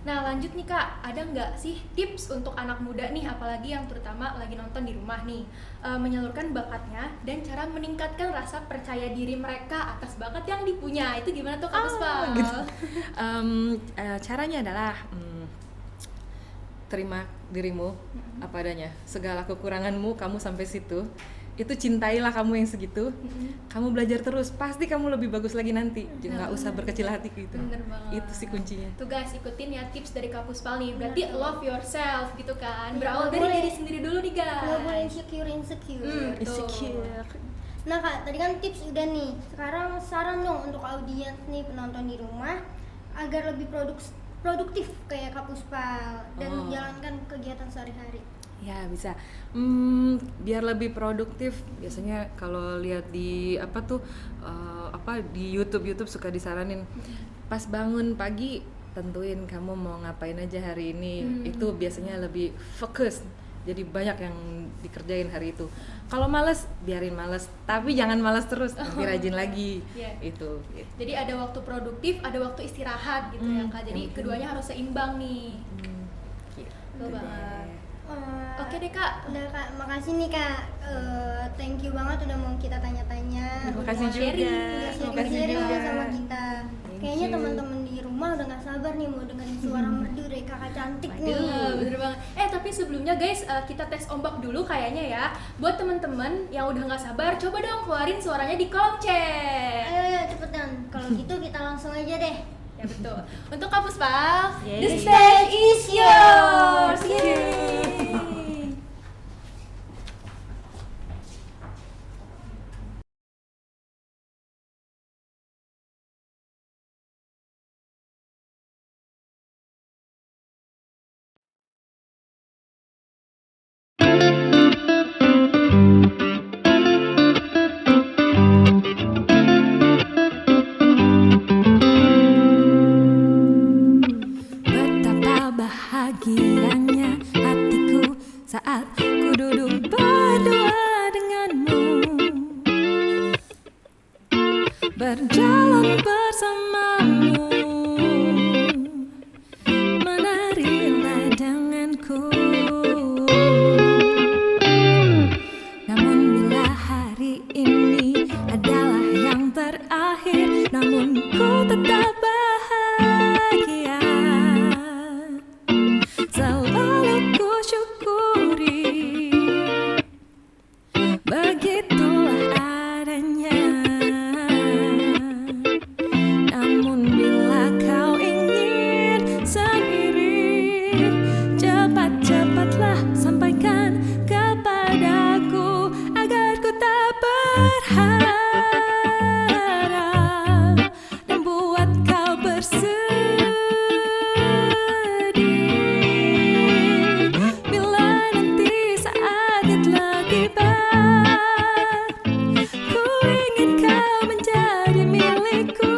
Nah lanjut nih Kak, ada nggak sih tips untuk anak muda nih, apalagi yang terutama lagi nonton di rumah nih, menyalurkan bakatnya dan cara meningkatkan rasa percaya diri mereka atas bakat yang dipunya, itu gimana tuh Kak Puspal? Gitu. Caranya adalah terima dirimu apa adanya, segala kekuranganmu kamu sampai situ, itu cintailah kamu yang segitu. Kamu belajar terus, pasti kamu lebih bagus lagi nanti. Nggak usah berkecil hati gitu. Bener banget. Itu sih kuncinya. Tuh guys, ikutin ya tips dari Kak Puspal nih. Berarti love yourself gitu kan. Berawal Nggak dari boleh. diri sendiri dulu nih guys. Nggak boleh insecure. Betul. Nah Kak, tadi kan tips udah nih. Sekarang saran dong untuk audiens nih, penonton di rumah. agar lebih produktif kayak Kak Puspa dan menjalankan kegiatan sehari-hari? Ya bisa. Biar lebih produktif, biasanya kalau lihat di di YouTube suka disaranin pas bangun pagi tentuin kamu mau ngapain aja hari ini. Itu biasanya lebih fokus. Jadi banyak yang dikerjain hari itu. Kalau males, biarin males, tapi jangan males terus, nanti rajin lagi. Itu. Jadi ada waktu produktif, ada waktu istirahat gitu ya Kak. Jadi keduanya harus seimbang nih. Betul banget. Oke deh Kak. Udah Kak, makasih nih Kak. Thank you banget udah mau kita tanya-tanya. Terima kasih juga. Udah Terima kasih sharing juga. sama kita. Kayaknya you. teman-teman di rumah udah gak sabar nih mau dengerin suara merdu dari kakak cantik nih. Bener banget. Tapi sebelumnya guys, kita tes ombak dulu kayaknya ya. Buat teman-teman yang udah nggak sabar, coba dong keluarin suaranya di kolom chat. Ayo cepetan. Kalau gitu kita langsung aja deh. Ya betul. Untuk Kak Puspa, Yeay. the stage is yours. Thank you. Yeay. Betapa bahagianya hatiku saat ku duduk berdua denganmu, berjalan bersamamu, menarilah denganku. Namun bila hari ini adalah yang terakhir, namun ku tetap bahagia. Selalu ku syukuri, begitulah adanya. Namun bila kau ingin sendiri, cepat-cepatlah sampaikan kepadaku agar ku tak berharap dan buat kau bersedih. Bila nanti saat telah tiba, ku ingin kau menjadi milikku,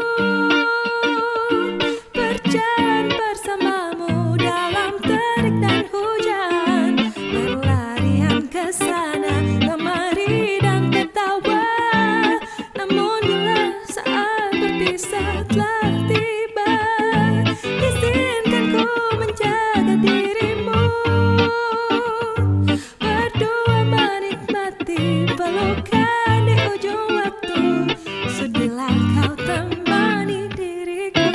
berjalan bersamamu dalam terik dan hujan, berlarian ke sana kemari dan tertawa. Namun bila saat berpisah telah tiba, izinkan ku menjaga dirimu, berdua menikmati pelukan di ujung waktu. Sudahlah kau temani diriku.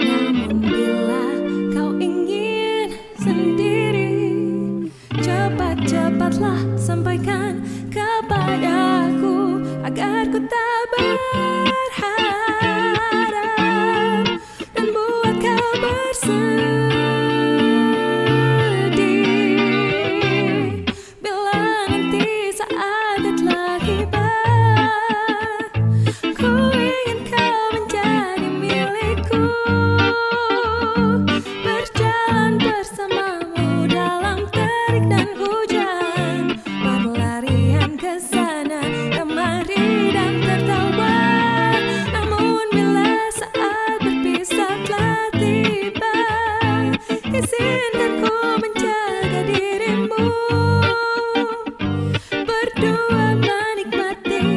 Namun bila kau ingin sendiri, cepat-cepatlah sampaikan kepadaku agar ku tak berharap dan buat kau bersedih. Bila nanti saat telah tiba, ku ingin kau menjadi milikku, berjalan bersamamu dalam terik dan hujan, berlarian ke sana kemari dan tertawa. Namun bila saat berpisah telah tiba, izinkan ku menjaga dirimu, berdua menikmati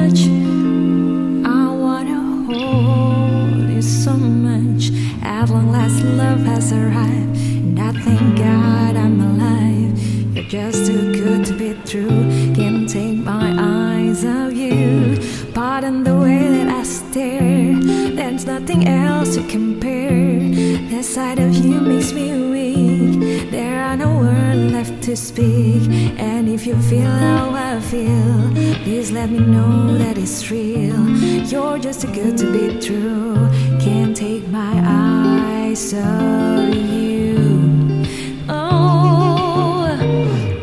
much. I wanna hold you so much. At long last, love has arrived, and I thank God I'm alive. You're just too good to be true. Can't take my eyes off you. Pardon the way that I stare. There's nothing else to compare. The sight of you makes me weak. There are no words left to speak. And if you feel how I feel, please let me know that it's real. You're just too good to be true. Can't take my eyes off you. Oh,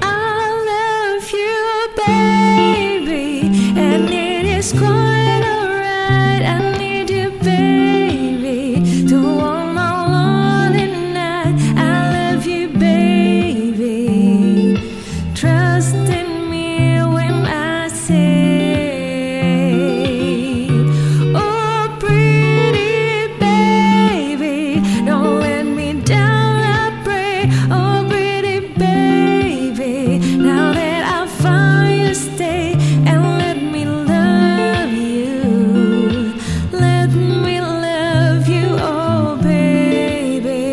I love you, baby, and it is quite alright. I need you, baby, to warm my lonely night. I love you, baby. Trust in me when I say, oh, pretty baby, don't let me down, I pray. Oh, pretty baby, now that I found you, stay and let me love you. Let me love you, oh, baby.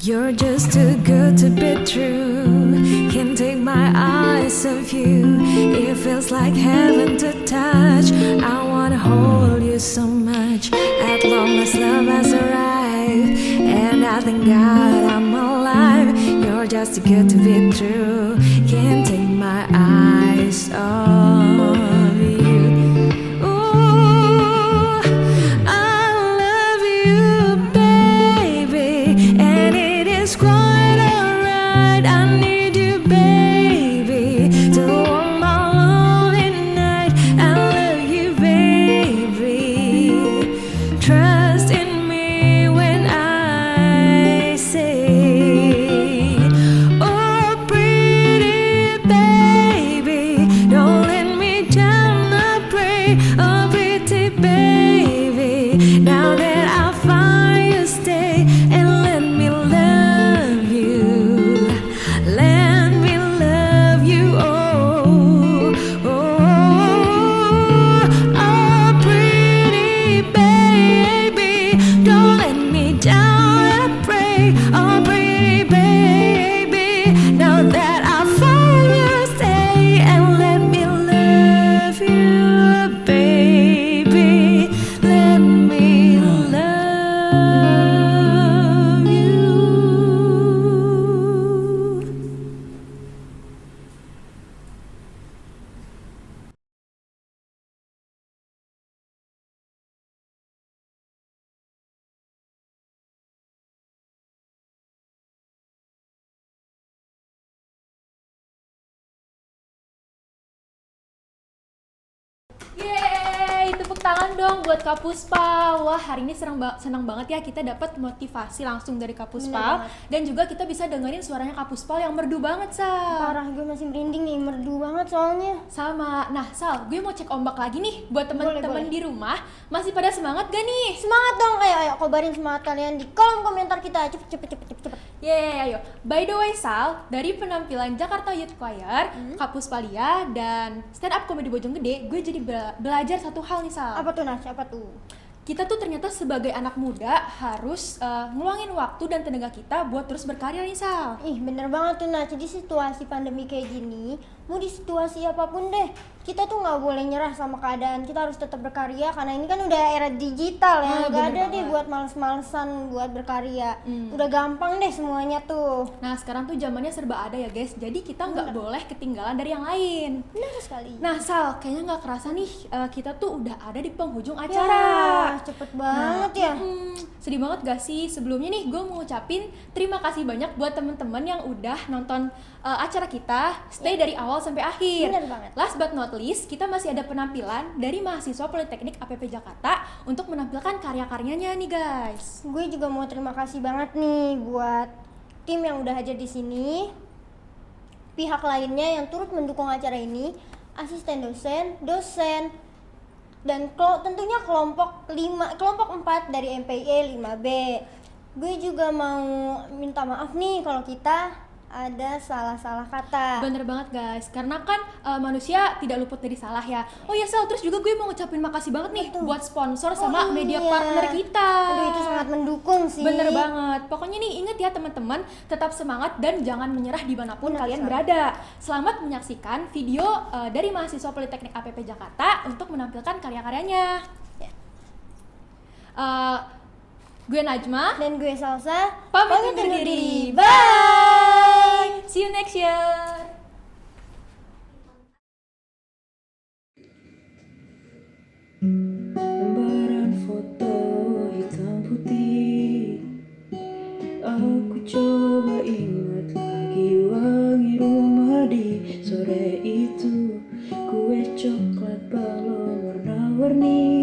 You're just too good to be true. Can't take my eyes off you. It feels like heaven to touch. I wanna hold you so much. At long last, love has arrived, and I thank God I'm alive. You're just too good to be true. Can't take my eyes off you. Ooh, I love you, baby, and it is quite alright. I need you, baby, to warm my lonely night. I love you, baby. Trust in me when I say, oh, pretty baby, don't let me down, I pray. Oh, pretty baby, now that I find you, stay and let me love you. Let me love you, oh, oh, oh, pretty baby, don't let me down, I pray. Oh, pretty baby, now that I found you, stay and let me love you, baby. Let me love you. Yeay, tepuk tangan dong buat Kak Puspa. Wah, hari ini senang banget ya kita dapat motivasi langsung dari Kak Puspa. Dan juga kita bisa dengerin suaranya Kak Puspa yang merdu banget, Sal. Parah, gue masih merinding nih, merdu banget soalnya. Sama. Nah, Sal, gue mau cek ombak lagi nih buat teman-teman Boleh. di rumah. Masih pada semangat gak nih? Semangat dong, ayo kobarin semangat kalian di kolom komentar kita. Cepet. Yeay, ayo. By the way, Sal, dari penampilan Jakarta Youth Choir, Kak Puspa Lia, dan stand up comedy Bojonggede, gue jadi belajar satu hal nih, Sal. Apa tuh, Nas? Apa tuh? Kita tuh ternyata sebagai anak muda harus ngeluangin waktu dan tenaga kita buat terus berkarya nih, Sal. Ih, bener banget tuh, Nas. Jadi situasi pandemi kayak gini, mau di situasi apapun deh, kita tuh nggak boleh nyerah sama keadaan. Kita harus tetap berkarya karena ini kan udah era digital ya. Nggak bener ada deh banget. buat males-malesan buat berkarya. Udah gampang deh semuanya tuh. Nah, sekarang tuh zamannya serba ada ya, guys. Jadi kita nggak boleh ketinggalan dari yang lain. Bener sekali. Nah, Sal, kayaknya nggak kerasa nih kita tuh udah ada di penghujung ya, acara. cepet banget ya. Sedih banget gak sih? Sebelumnya nih gue mau ngucapin terima kasih banyak buat temen-temen yang udah nonton acara kita stay dari awal sampai akhir. Bener banget. Last but not least, kita masih ada penampilan dari mahasiswa Politeknik APP Jakarta untuk menampilkan karya-karyanya nih, guys. Gue juga mau terima kasih banget nih buat tim yang udah hadir di sini, pihak lainnya yang turut mendukung acara ini, asisten dosen, dan tentunya kelompok 4 dari MPI 5B. Gue juga mau minta maaf nih kalau kita ada salah-salah kata. Bener banget guys, karena kan manusia tidak luput dari salah ya. Oh ya Sel, terus juga gue mau ngucapin makasih banget nih buat sponsor sama media partner kita. Aduh, itu sangat mendukung sih. Bener banget. Pokoknya nih inget ya teman-teman, tetap semangat dan jangan menyerah dimanapun kalian berada. Selamat menyaksikan video dari mahasiswa Politeknik APP Jakarta untuk menampilkan karya-karyanya. Gue Najma Dan gue Salsa, pamit undur diri. Bye. See you next year. Lembaran foto hitam putih. Aku coba ingat lagi wangi rumah di sore itu. Kue coklat balon warna-warni.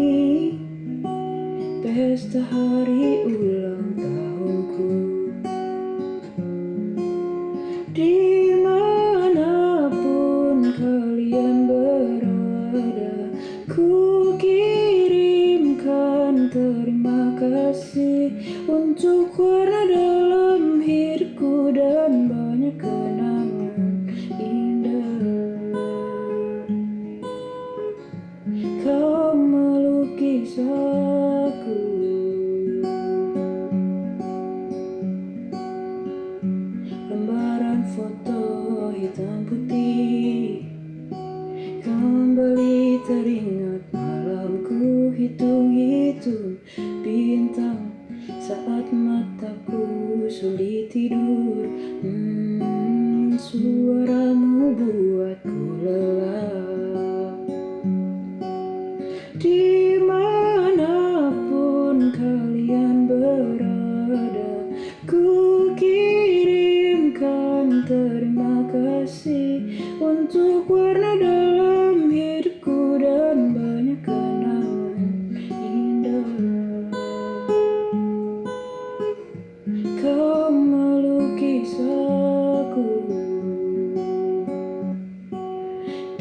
Pesta hari ulang tahunku. Dimanapun kalian berada, ku kirimkan terima kasih untuk warna dalam hidupku dan banyak kenangan indah. Kau melukis aku, lembaran foto hitam putih. Kembali teringat malamku hitung-hitung bintang saat mataku sulit tidur. Suaramu buatku lelah. Dimanapun kalian berada, ku kirimkan terima kasih untuk warna dalam hidupku dan banyak kenangan indah. Kau melukis aku.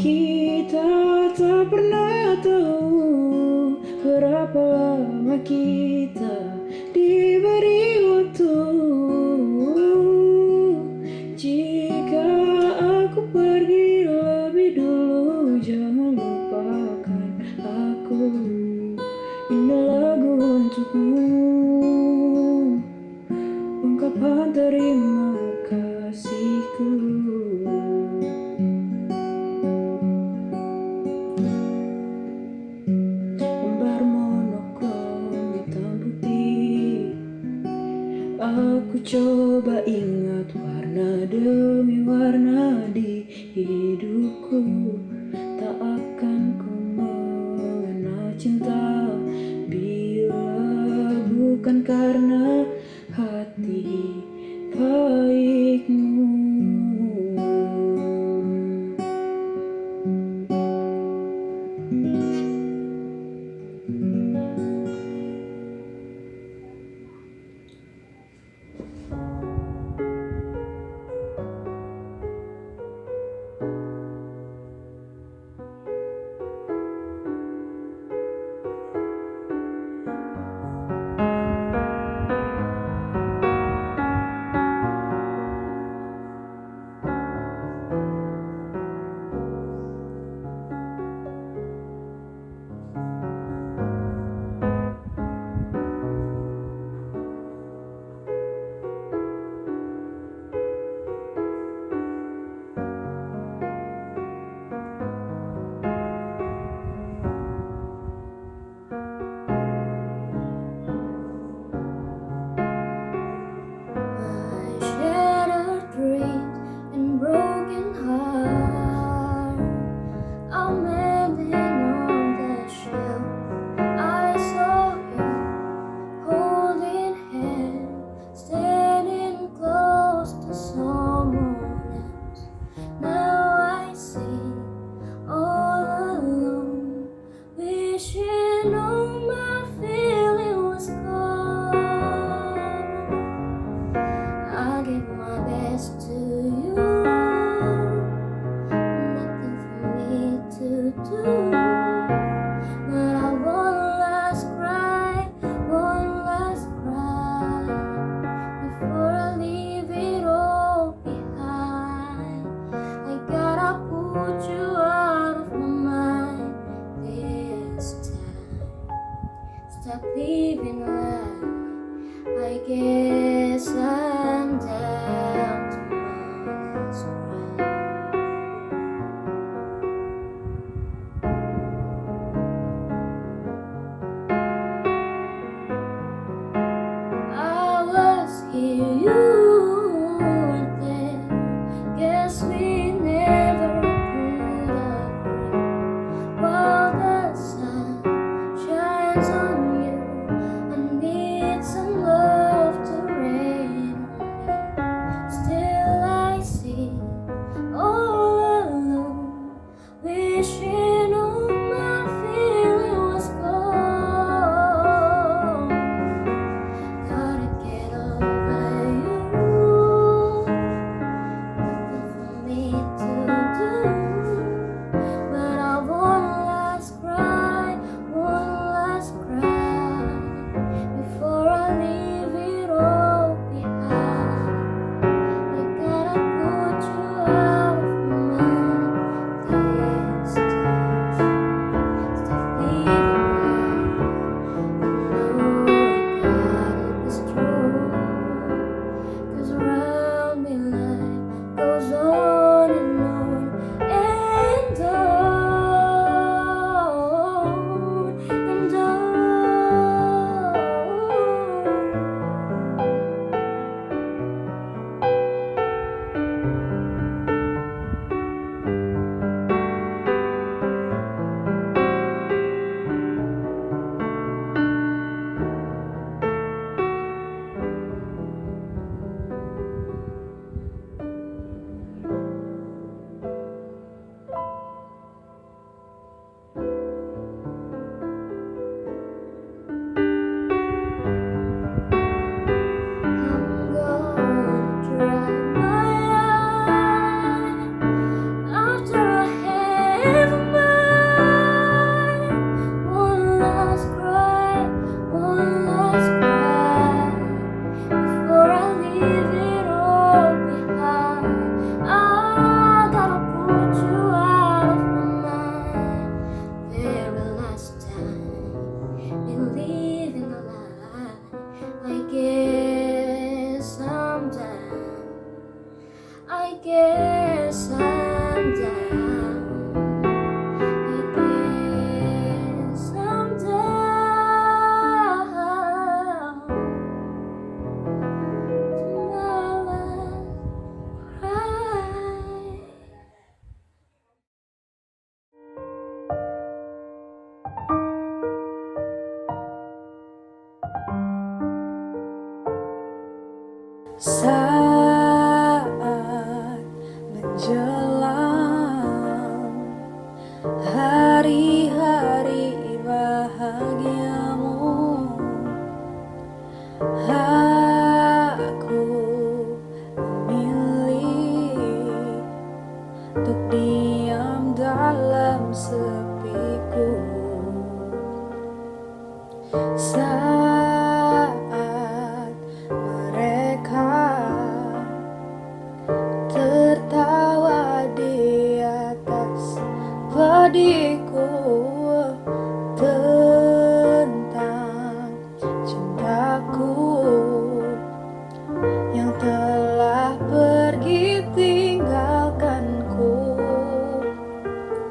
Kita tak pernah tahu berapa lama kita diberi waktu. Jika aku pergi lebih dulu, jangan lupakan aku. Ini lagu untukmu, ungkapan terima kasihku. Lembar monokrom hitam putih. Aku coba ingat warna demi warna di hidupku. Tak akan ku mengenal cinta bila bukan karena hati baikmu. depends on you. I need some love to rain on me. Still I sit all alone, wishing all my feeling was gone. Gotta get over you. Nothing for me to do, but I one last cry before I leave it all behind. I gotta put you out of my mind this time. Stop leaving me. I know it gotta be strong, 'cause around me life goes on and on and on and on. I'm gonna dry my eye after I have mine. One last cry before I leave it all behind. I gotta put you out of my mind. Very last time, believing a lie. I guess I'm down. I guess I'm down. I guess I'm down to my last cry. Saat menjelang hari-hari bahagiamu, aku memilih untuk diam dalam sepiku. Saat mereka tertawa di atas padiku tentang cintaku yang telah pergi tinggalkanku.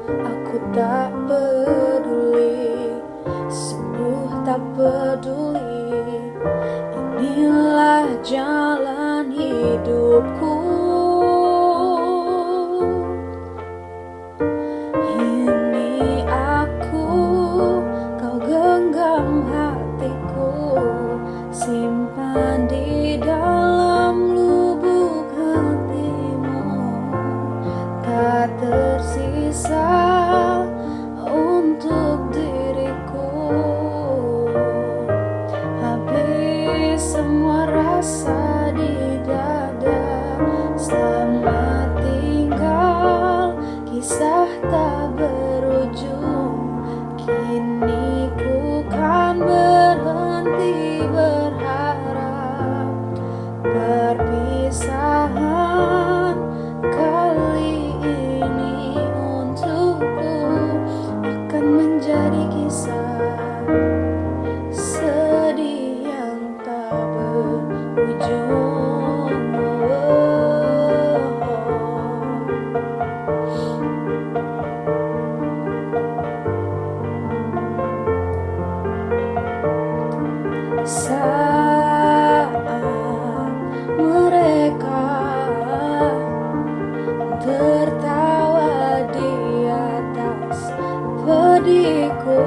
Aku tak peduli, sungguh tak peduli. Inilah jalan hidupku. Ini aku, kau genggam hatiku, simpan di dalam lubuk hatimu. Tak tersisa untuk diriku. Habis semua rasa di dada. Selamat tinggal, kisah tak berujung. Kini ku kan berhenti berharap. Perpisahan kali ini untukku akan menjadi kisah sedih yang tak berujung. Saat mereka tertawa di atas pediku,